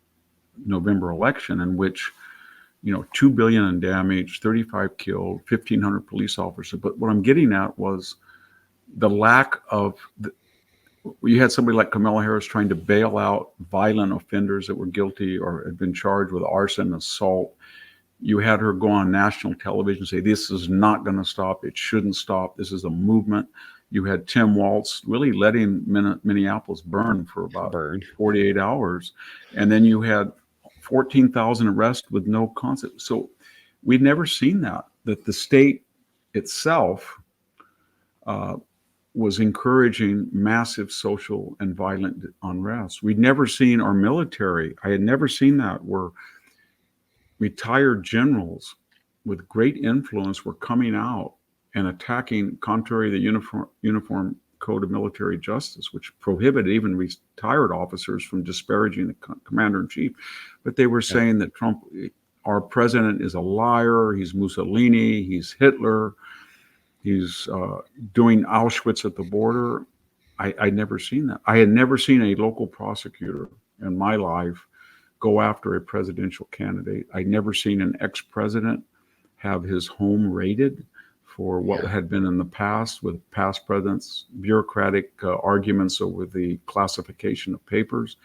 November election, in which, $2 billion in damage, 35 killed, 1,500 police officers. But what I'm getting at was the lack of, you had somebody like Kamala Harris trying to bail out violent offenders that were guilty or had been charged with arson, assault. You had her go on national television and say, this is not going to stop. It shouldn't stop. This is a movement. You had Tim Walz really letting Minneapolis burn for about 48 hours. And then you had 14,000 arrests with no consequence. So we'd never seen that the state itself was encouraging massive social and violent unrest. We'd never seen our military. I had never seen that, where retired generals with great influence were coming out and attacking, contrary to the Uniform Code of Military Justice, which prohibited even retired officers from disparaging the commander-in-chief. But they were saying that Trump, our president, is a liar, he's Mussolini, he's Hitler, he's doing Auschwitz at the border. I'd never seen that. I had never seen a local prosecutor in my life go after a presidential candidate. I'd never seen an ex-president have his home raided for what had been in the past, with past presidents, bureaucratic arguments over the classification of papers.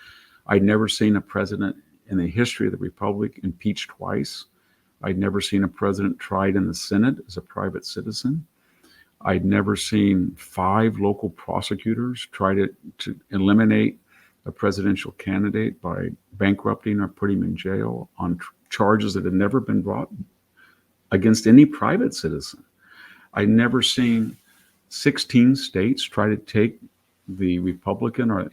I'd never seen a president in the history of the Republic impeached twice. I'd never seen a president tried in the Senate as a private citizen. I'd never seen 5 local prosecutors try to eliminate a presidential candidate by bankrupting or putting him in jail on charges that had never been brought against any private citizen. I'd never seen 16 states try to take the Republican or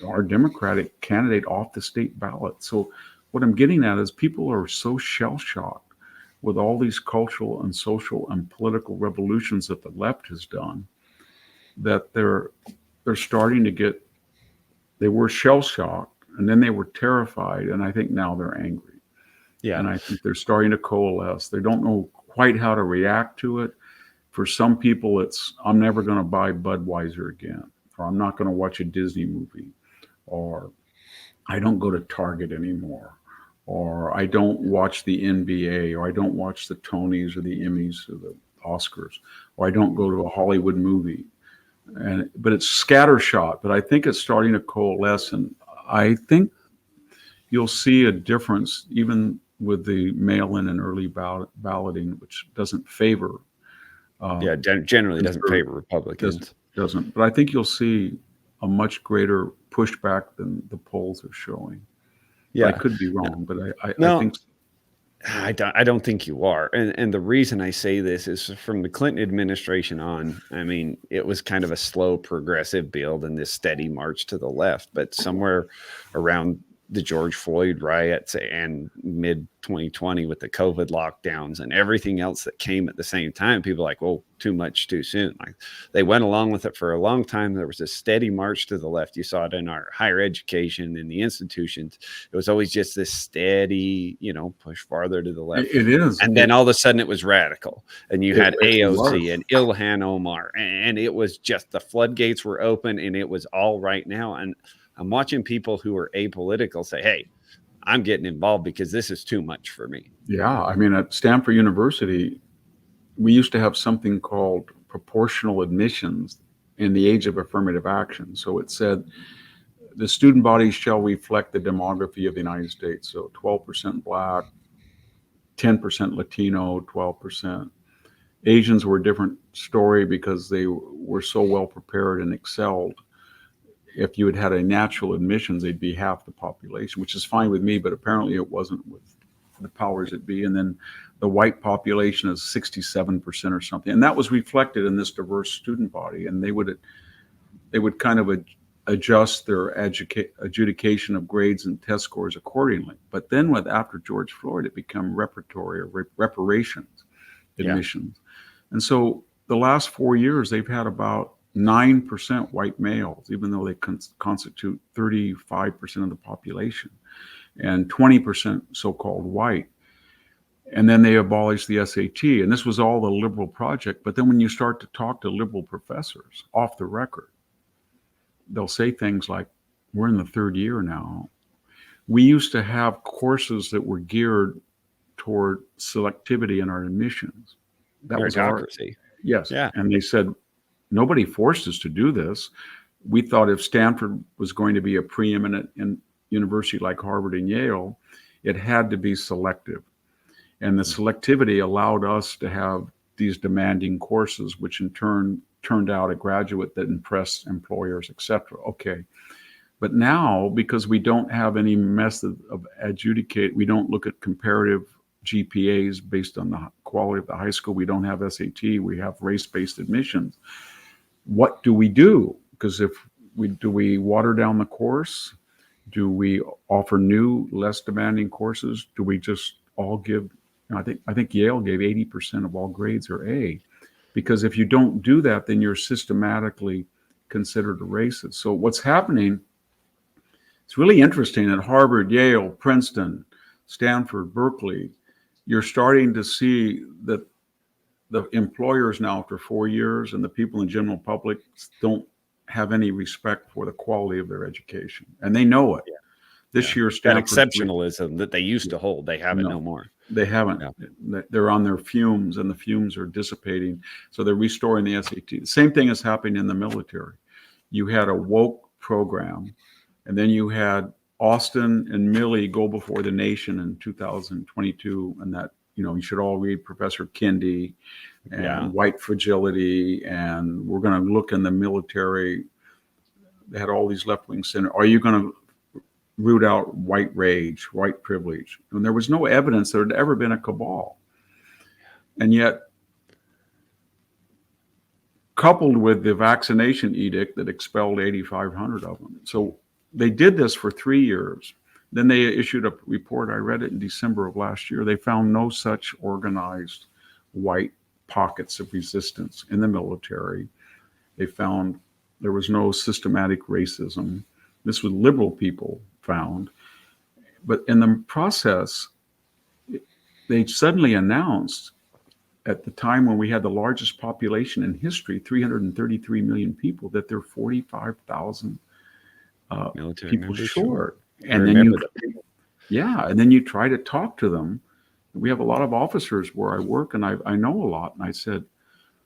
our Democratic candidate off the state ballot. So what I'm getting at is people are so shell-shocked with all these cultural and social and political revolutions that the left has done, that they're starting to get, they were shell-shocked and then they were terrified, and I think now they're angry. Yeah. And I think they're starting to coalesce. They don't know quite how to react to it. For some people, it's, I'm never going to buy Budweiser again, or I'm not going to watch a Disney movie, or I don't go to Target anymore, or I don't watch the NBA, or I don't watch the Tonys or the Emmys or the Oscars, or I don't go to a Hollywood movie. But it's scattershot, but I think it's starting to coalesce, and I think you'll see a difference even with the mail-in and early balloting, which doesn't favor generally doesn't favor Republicans. Doesn't. But I think you'll see a much greater pushback than the polls are showing. Yeah, I could be wrong, but I think so. I don't think you are. And the reason I say this is from the Clinton administration on. I mean, it was kind of a slow progressive build and this steady march to the left, but somewhere around the George Floyd riots and mid 2020 with the COVID lockdowns and everything else that came at the same time, people are like, "Whoa, too much too soon." Like, they went along with it for a long time. There was a steady march to the left. You saw it in our higher education, in the institutions. It was always just this steady, push farther to the left. It is. And then all of a sudden it was radical. And you had AOC was. and Ilhan Omar. And it was just, the floodgates were open, and it was all right now. And I'm watching people who are apolitical say, "Hey, I'm getting involved because this is too much for me." Yeah. I mean, at Stanford University, we used to have something called proportional admissions in the age of affirmative action. So it said, the student body shall reflect the demography of the United States. So 12% Black, 10% Latino, 12%. Asians were a different story because they were so well prepared and excelled. If you had had a natural admissions, they'd be half the population, which is fine with me, but apparently it wasn't with the powers that be. And then the white population is 67% or something. And that was reflected in this diverse student body. And they would kind of adjust their adjudication of grades and test scores accordingly. But then after George Floyd, it became repertory or reparations admissions. Yeah. And so the last 4 years, they've had about 9% white males, even though they constitute 35% of the population, and 20% so-called white. And then they abolished the SAT. And this was all the liberal project. But then when you start to talk to liberal professors off the record, they'll say things like, "We're in the third year now. We used to have courses that were geared toward selectivity in our admissions. That was meritocracy." Yes. Yeah. And they said, "Nobody forced us to do this. We thought if Stanford was going to be a preeminent university like Harvard and Yale, it had to be selective. And the selectivity allowed us to have these demanding courses, which in turn turned out a graduate that impressed employers, etc." Okay. But now, because we don't have any method of we don't look at comparative GPAs based on the quality of the high school. We don't have SAT. We have race-based admissions. What do we do? Because do we water down the course? Do we offer new, less demanding courses? Do we just all give? I think Yale gave 80% of all grades are A, because if you don't do that, then you're systematically considered a racist. So what's happening? It's really interesting at Harvard, Yale, Princeton, Stanford, Berkeley. You're starting to see that the employers now, after 4 years, and the people in the general public don't have any respect for the quality of their education, and they know it. Yeah. This year, Stanford, that exceptionalism that they used to hold, they have it no more. They haven't. Yeah. They're on their fumes, and the fumes are dissipating. So they're restoring the SAT. The same thing is happening in the military. You had a woke program, and then you had Austin and Milley go before the nation in 2022, and that, you should all read Professor Kendi and White Fragility, and we're going to look in the military. They had all these left-wing centers. Are you going to root out white rage, white privilege? And there was no evidence there had ever been a cabal. And yet, coupled with the vaccination edict that expelled 8,500 of them. So they did this for 3 years. Then they issued a report. I read it in December of last year. They found no such organized white pockets of resistance in the military. They found there was no systematic racism. This was liberal people found. But in the process, they suddenly announced, at the time when we had the largest population in history, 333 million people, that there are 45,000 people short. And then and then you try to talk to them. We have a lot of officers where I work, and I know a lot. And I said,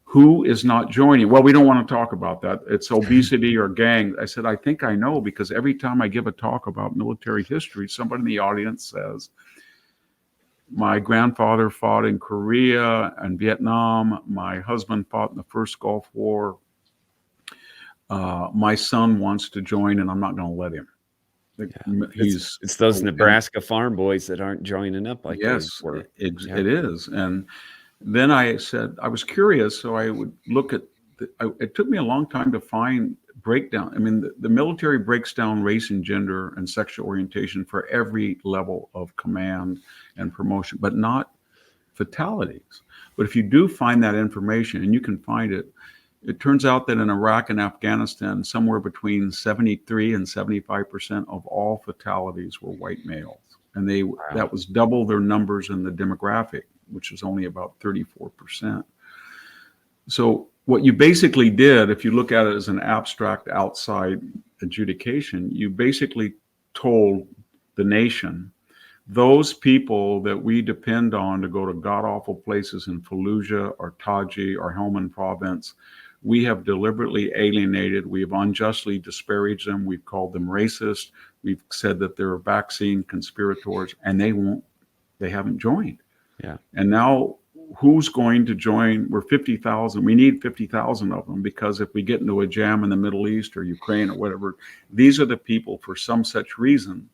"Who is not joining?" "Well, we don't want to talk about that. It's obesity or gang." I said, "I think I know, because every time I give a talk about military history, somebody in the audience says, my grandfather fought in Korea and Vietnam. My husband fought in the first Gulf War. My son wants to join, and I'm not going to let him." It's those Nebraska farm boys that aren't joining up like yes, it is. And then I said, I was curious, so I would look at it took me a long time to find breakdown. I mean, the military breaks down race and gender and sexual orientation for every level of command and promotion, but not fatalities. But if you do find that information, and you can find it, it turns out that in Iraq and Afghanistan, somewhere between 73 and 75% of all fatalities were white males. And that was double their numbers in the demographic, which was only about 34%. So what you basically did, if you look at it as an abstract outside adjudication, you basically told the nation, those people that we depend on to go to god-awful places in Fallujah or Taji or Helmand province, we have deliberately alienated, we have unjustly disparaged them, we've called them racist, we've said that they're vaccine conspirators, and they haven't joined. Yeah. And now who's going to join? We're 50,000. We need 50,000 of them, because if we get into a jam in the Middle East or Ukraine or whatever, these are the people, for some such reason,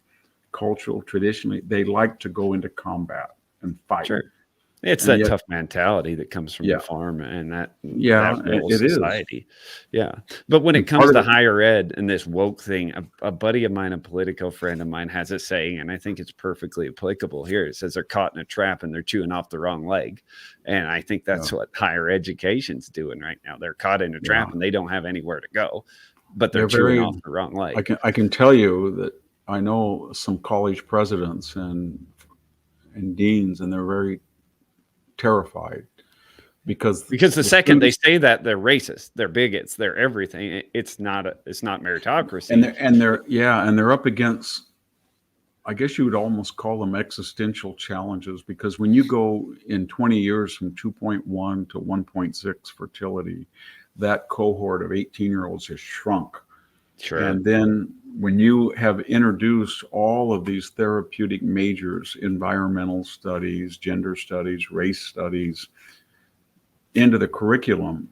cultural, traditionally, they like to go into combat and fight. Sure. It's that tough mentality that comes from the farm and that whole society. Yeah. But when it comes to higher ed and this woke thing, a buddy of mine, a political friend of mine, has a saying, and I think it's perfectly applicable here. It says they're caught in a trap and they're chewing off the wrong leg. And I think that's what higher education's doing right now. They're caught in a trap and they don't have anywhere to go, but they're chewing off the wrong leg. I can tell you that I know some college presidents and deans, and they're very terrified because the second they say that, they're racist, they're bigots, they're everything. It's not meritocracy, and they're up against, I guess you would almost call them existential challenges, because when you go in 20 years from 2.1 to 1.6 fertility, that cohort of 18-year-olds has shrunk. Sure. And then when you have introduced all of these therapeutic majors, environmental studies, gender studies, race studies, into the curriculum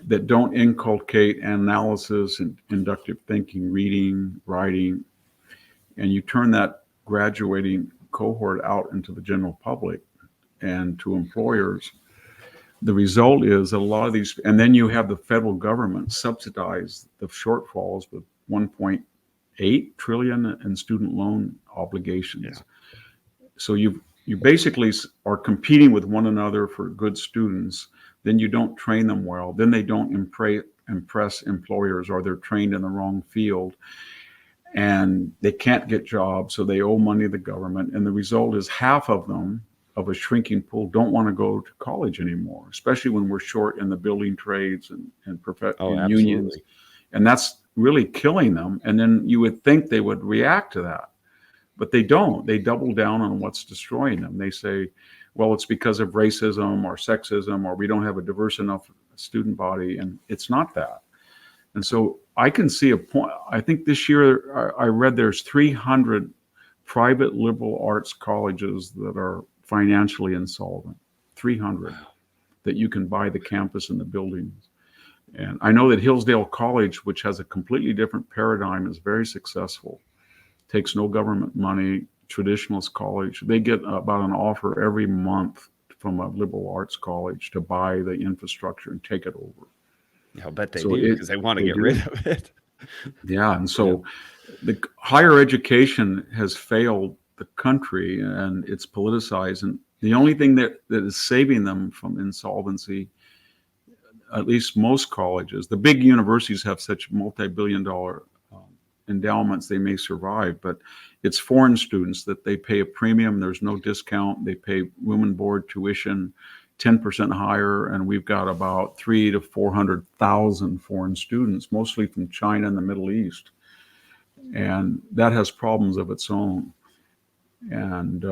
that don't inculcate analysis and inductive thinking, reading, writing, and you turn that graduating cohort out into the general public and to employers, the result is a lot of these, and then you have the federal government subsidize the shortfalls with 1.8 trillion in student loan obligations. Yeah. So you basically are competing with one another for good students. Then you don't train them well. Then they don't impress employers, or they're trained in the wrong field, and they can't get jobs, so they owe money to the government. And the result is half of them, of a shrinking pool, don't want to go to college anymore, especially when we're short in the building trades and unions. And that's really killing them. And then you would think they would react to that, but they don't. They double down on what's destroying them. They say, well, it's because of racism or sexism, or we don't have a diverse enough student body. And it's not that. And so I can see a point. I think this year I read there's 300 private liberal arts colleges that are financially insolvent, 300, that you can buy the campus and the buildings. And I know that Hillsdale College, which has a completely different paradigm, is very successful, takes no government money, traditionalist college. They get about an offer every month from a liberal arts college to buy the infrastructure and take it over. I'll bet they do, because they want to get rid of it. Yeah, and so the higher education has failed the country, and it's politicized, and the only thing that is saving them from insolvency, at least most colleges, the big universities have such multi-billion-dollar endowments, they may survive, but it's foreign students that they pay a premium. There's no discount. They pay room and board tuition 10% higher, and we've got about 300,000 to 400,000 foreign students, mostly from China and the Middle East, and that has problems of its own. And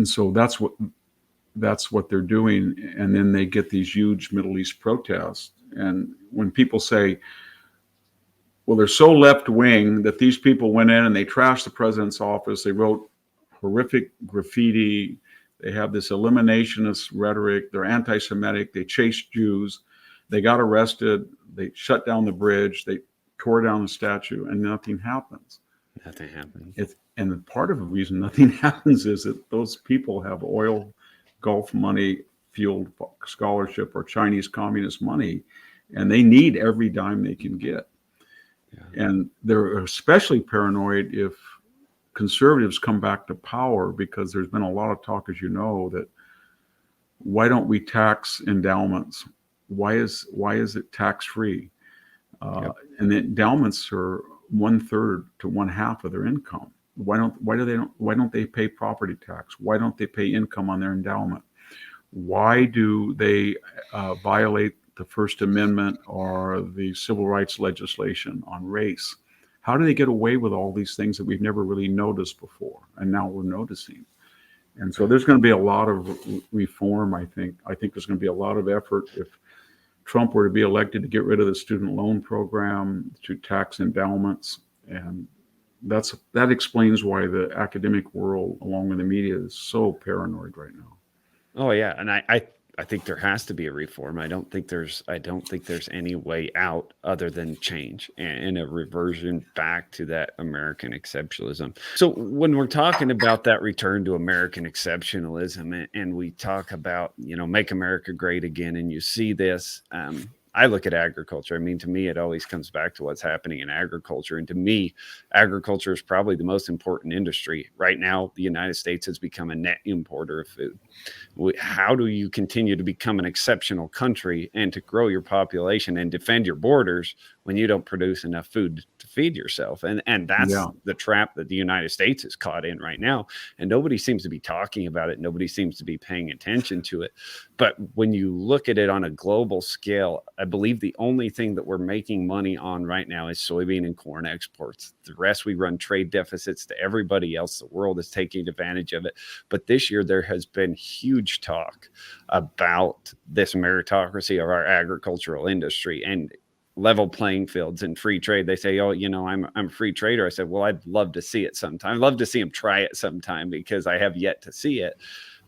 so that's what they're doing. And then they get these huge Middle East protests. And when people say, well, they're so left wing that these people went in and they trashed the president's office, they wrote horrific graffiti, they have this eliminationist rhetoric, they're anti-Semitic, they chased Jews, they got arrested, they shut down the bridge, they tore down the statue, and nothing happens. Nothing happens. And part of the reason nothing happens is that those people have oil, Gulf money, fueled scholarship, or Chinese communist money, and they need every dime they can get. Yeah. And they're especially paranoid if conservatives come back to power, because there's been a lot of talk, as you know, that why don't we tax endowments? Why is it tax free? Yep. And the endowments are 1/3 to 1/2 of their income. Why don't they pay property tax? Why don't they pay income on their endowment? Why do they violate the First Amendment or the civil rights legislation on race? How do they get away with all these things that we've never really noticed before, and now we're noticing? And so there's going to be a lot of reform, I think. I think there's going to be a lot of effort if Trump were to be elected, to get rid of the student loan program, to tax endowments. And that explains why the academic world, along with the media, is so paranoid right now. Oh yeah, and I think there has to be a reform. I don't think there's any way out other than change and a reversion back to that American exceptionalism. So when we're talking about that return to American exceptionalism, and we talk about, make America great again, and you see this, I look at agriculture. I mean, to me, it always comes back to what's happening in agriculture. And to me, agriculture is probably the most important industry. Right now, the United States has become a net importer of food. How do you continue to become an exceptional country and to grow your population and defend your borders when you don't produce enough food to feed yourself? And that's the trap that the United States is caught in right now. And nobody seems to be talking about it. Nobody seems to be paying attention to it. But when you look at it on a global scale, I believe the only thing that we're making money on right now is soybean and corn exports. The rest, we run trade deficits to everybody else. The world is taking advantage of it. But this year, there has been huge talk about this meritocracy of our agricultural industry and level playing fields and free trade. They say, oh, I'm a free trader. I said, well, I'd love to see it sometime. I'd love to see them try it sometime, because I have yet to see it.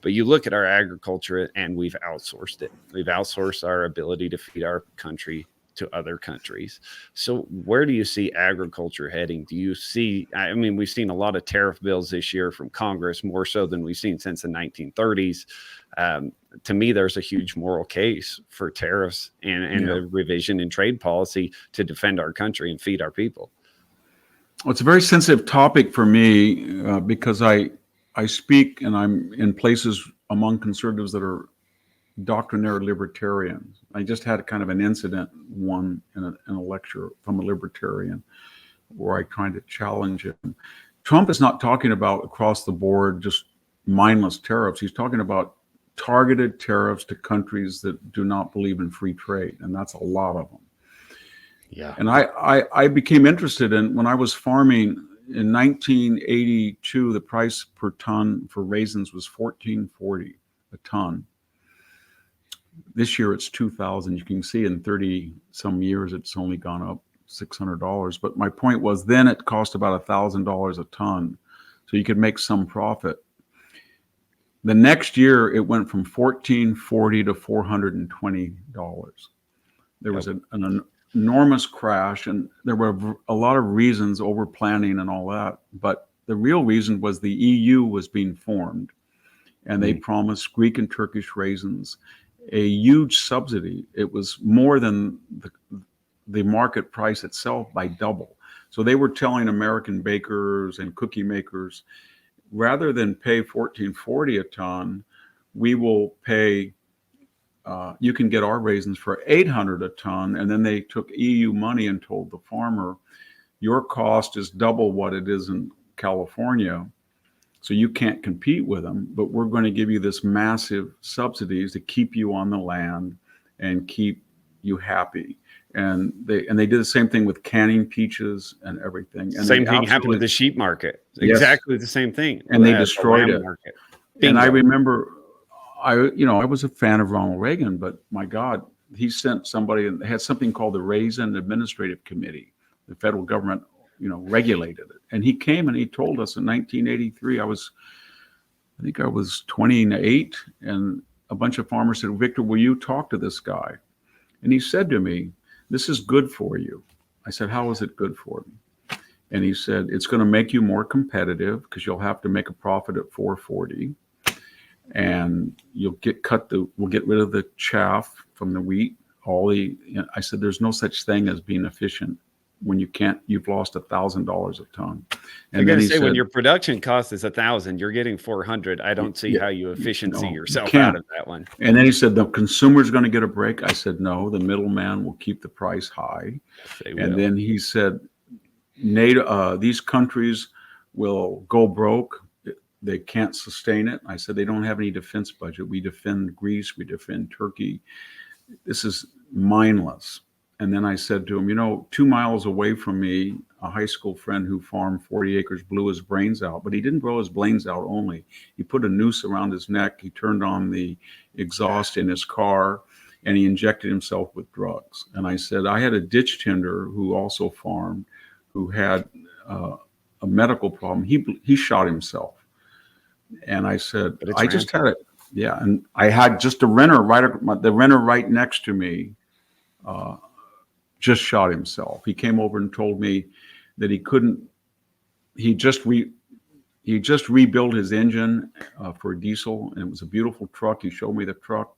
But you look at our agriculture and we've outsourced it. We've outsourced our ability to feed our country to other countries. So where do you see agriculture heading? Do you see, we've seen a lot of tariff bills this year from Congress, more so than we've seen since the 1930s. To me, there's a huge moral case for tariffs and a revision in trade policy to defend our country and feed our people. Well, it's a very sensitive topic for me because I speak and I'm in places among conservatives that are doctrinaire libertarians. I just had kind of an incident in a lecture from a libertarian where I tried to challenge him. Trump is not talking about across the board just mindless tariffs. He's talking about targeted tariffs to countries that do not believe in free trade, and that's a lot of them. Yeah. And I became interested in, when I was farming in 1982, the price per ton for raisins was $14.40 a ton. This year it's $2,000. You can see in 30 some years it's only gone up $600. But my point was, then it cost about $1,000 a ton, so you could make some profit. The next year it went from $14.40 to $420. There was an enormous crash, and there were a lot of reasons, over planning and all that. But the real reason was the EU was being formed, and they promised Greek and Turkish raisins a huge subsidy. It was more than the market price itself by double. So they were telling American bakers and cookie makers, rather than pay $14.40 a ton, we will pay, you can get our raisins for $800 a ton. And then they took EU money and told the farmer, your cost is double what it is in California, so you can't compete with them, but we're going to give you this massive subsidies to keep you on the land and keep you happy. And they did the same thing with canning peaches and everything. And same thing happened to the sheep market. Yes. Exactly the same thing. And they destroyed it. Market. And I remember, I was a fan of Ronald Reagan, but my God, he sent somebody, and had something called the Raisin Administrative Committee. The federal government, regulated it. And he came and he told us in 1983, I think I was 28, and a bunch of farmers said, Victor, will you talk to this guy? And he said to me, this is good for you. I said, how is it good for me? And he said, it's going to make you more competitive because you'll have to make a profit at $4.40, and you'll we'll get rid of the chaff from the wheat. I said, there's no such thing as being efficient when you've lost $1,000 a ton. I And got then to he say, when said, your production cost is 1,000, you're getting 400. I don't see yeah, how you efficiency no, you yourself out can't. of that one. And then he said, the consumer's going to get a break. I said, no, the middleman will keep the price high. They And will. then he said, these countries will go broke. They can't sustain it. I said, they don't have any defense budget. We defend Greece. We defend Turkey. This is mindless. And then I said to him, 2 miles away from me, a high school friend who farmed 40 acres blew his brains out, but he didn't blow his brains out only. He put a noose around his neck. He turned on the exhaust in his car, and he injected himself with drugs. And I said, I had a ditch tender who also farmed, who had a medical problem. He shot himself. And I said, I just had it. Yeah. And I had just a renter the renter right next to me just shot himself. He came over and told me that he just rebuilt his engine for diesel, and it was a beautiful truck. He showed me the truck,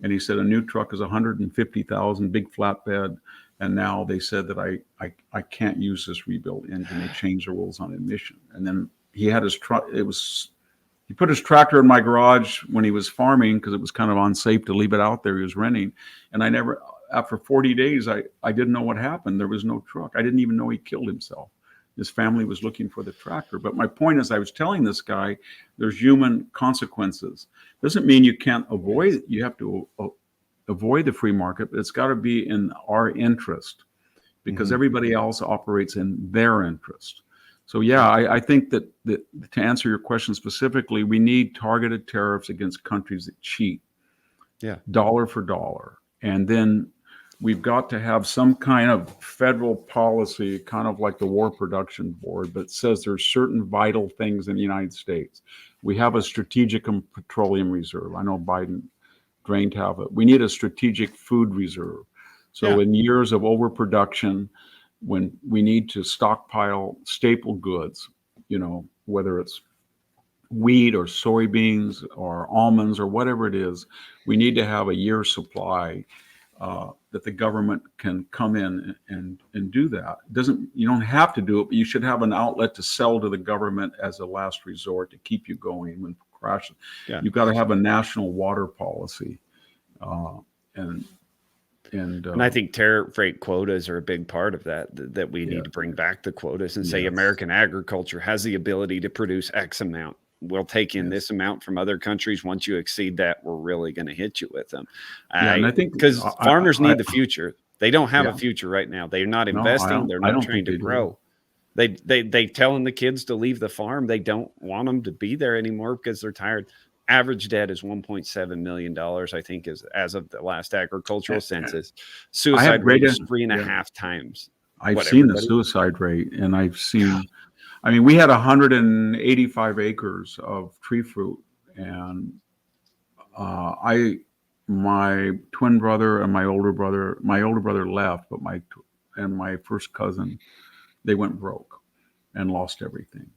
and he said a new truck is 150,000, big flatbed. And now they said that I can't use this rebuilt engine. They changed the rules on emission. And then he had his truck. He put his tractor in my garage when he was farming because it was kind of unsafe to leave it out there. He was renting. And after 40 days, I didn't know what happened. There was no truck. I didn't even know he killed himself. His family was looking for the tractor. But my point is, I was telling this guy, there's human consequences. Doesn't mean you can't avoid it. You have to avoid the free market, but it's got to be in our interest because everybody else operates in their interest. So, yeah, I think that to answer your question specifically, we need targeted tariffs against countries that cheat, dollar for dollar. And then we've got to have some kind of federal policy, kind of like the War Production Board, that says there's certain vital things in the United States. We have a strategic petroleum reserve. I know Biden drained half of it. We need a strategic food reserve. So in years of overproduction, when we need to stockpile staple goods, whether it's wheat or soybeans or almonds or whatever it is, we need to have a year's supply that the government can come in and do that. You don't have to do it, but you should have an outlet to sell to the government as a last resort to keep you going when crashes. You've got to have a national water policy, and I think tariff rate quotas are a big part of that we need to bring back the quotas and say American agriculture has the ability to produce X amount. We'll take in this amount from other countries. Once you exceed that, we're really going to hit you with them. And I think because farmers need the future. They don't have a future right now. They're not investing. They're not trying to grow. They telling the kids to leave the farm. They don't want them to be there anymore because they're tired. Average debt is $1.7 million, I think, as of the last agricultural census. Suicide rate is 3.5 times. I've seen the suicide rate, and I've seen. We had 185 acres of tree fruit, and my twin brother and my older brother left, but my first cousin, they went broke and lost everything.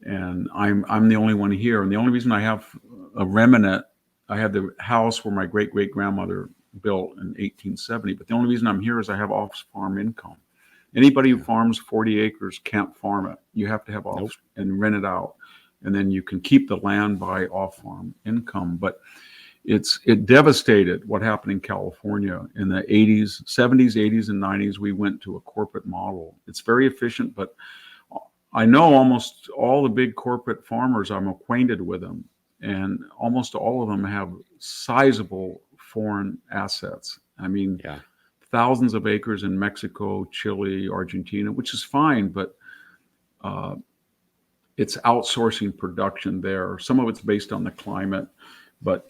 And I'm the only one here. And the only reason I have a remnant, I had the house where my great-great-grandmother built in 1870. But the only reason I'm here is I have off-farm income. Anybody who farms 40 acres can't farm it. You have to have off and rent it out. And then you can keep the land by off-farm income. But it devastated what happened in California in the 80s, 70s, 80s, and 90s. We went to a corporate model. It's very efficient, but I know almost all the big corporate farmers. I'm acquainted with them, and almost all of them have sizable foreign assets. Thousands of acres in Mexico, Chile, Argentina, which is fine, but it's outsourcing production there. Some of it's based on the climate, but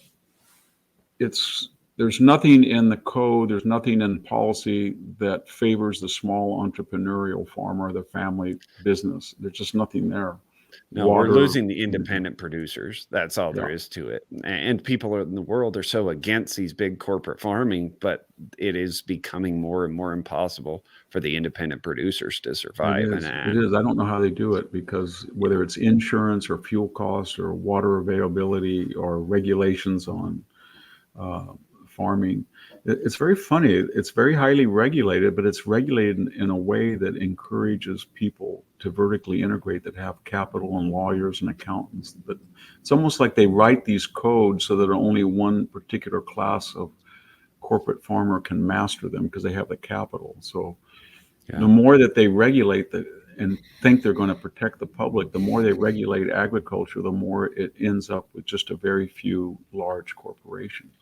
there's nothing in the code, there's nothing in policy that favors the small entrepreneurial farmer, the family business. There's just nothing there. No, we're losing the independent producers. That's all there is to it. And people in the world are so against these big corporate farming, but it is becoming more and more impossible for the independent producers to survive. It is. I don't know how they do it, because whether it's insurance or fuel costs or water availability or regulations on farming, It's very funny. It's very highly regulated, but it's regulated in a way that encourages people to vertically integrate, that have capital and lawyers and accountants. But it's almost like they write these codes so that only one particular class of corporate farmer can master them because they have the capital. So the more that they regulate and think they're going to protect the public, the more they regulate agriculture, the more it ends up with just a very few large corporations.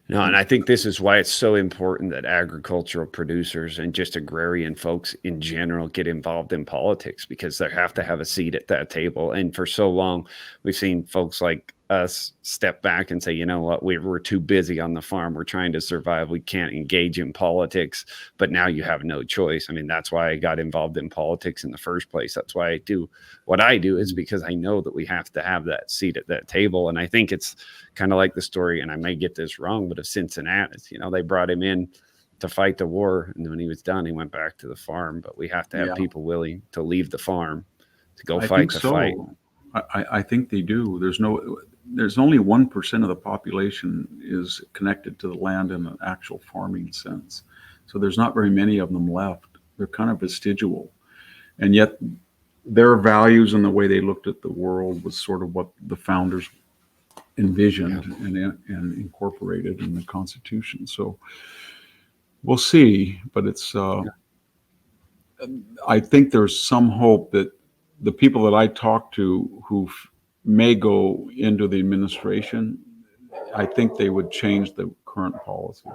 No, and I think this is why it's so important that agricultural producers and just agrarian folks in general get involved in politics, because they have to have a seat at that table. And for so long, we've seen folks like us step back and say, you know what, we're too busy on the farm. We're trying to survive. We can't engage in politics. But now you have no choice. I mean, that's why I got involved in politics in the first place. That's why I do what I do, is because I know that we have to have that seat at that table. And I think it's kind of like the story, and I may get this wrong, but of Cincinnati, they brought him in to fight the war. And when he was done, he went back to the farm. But we have to have people willing to leave the farm to go fight the fight. I think they do. There's only 1% of the population is connected to the land in an actual farming sense. So there's not very many of them left. They're kind of vestigial. And yet their values and the way they looked at the world was sort of what the founders envisioned and incorporated in the Constitution. So we'll see, but I think there's some hope that the people that I talk to who may go into the administration, I think they would change the current policy.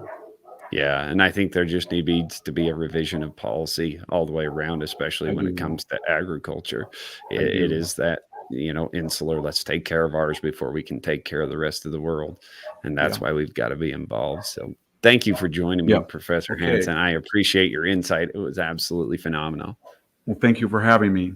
Yeah, and I think there just needs to be a revision of policy all the way around, especially when it comes to agriculture. It is that, insular, let's take care of ours before we can take care of the rest of the world. And that's why we've got to be involved. So thank you for joining me, Professor Hanson. I appreciate your insight. It was absolutely phenomenal. Well, thank you for having me.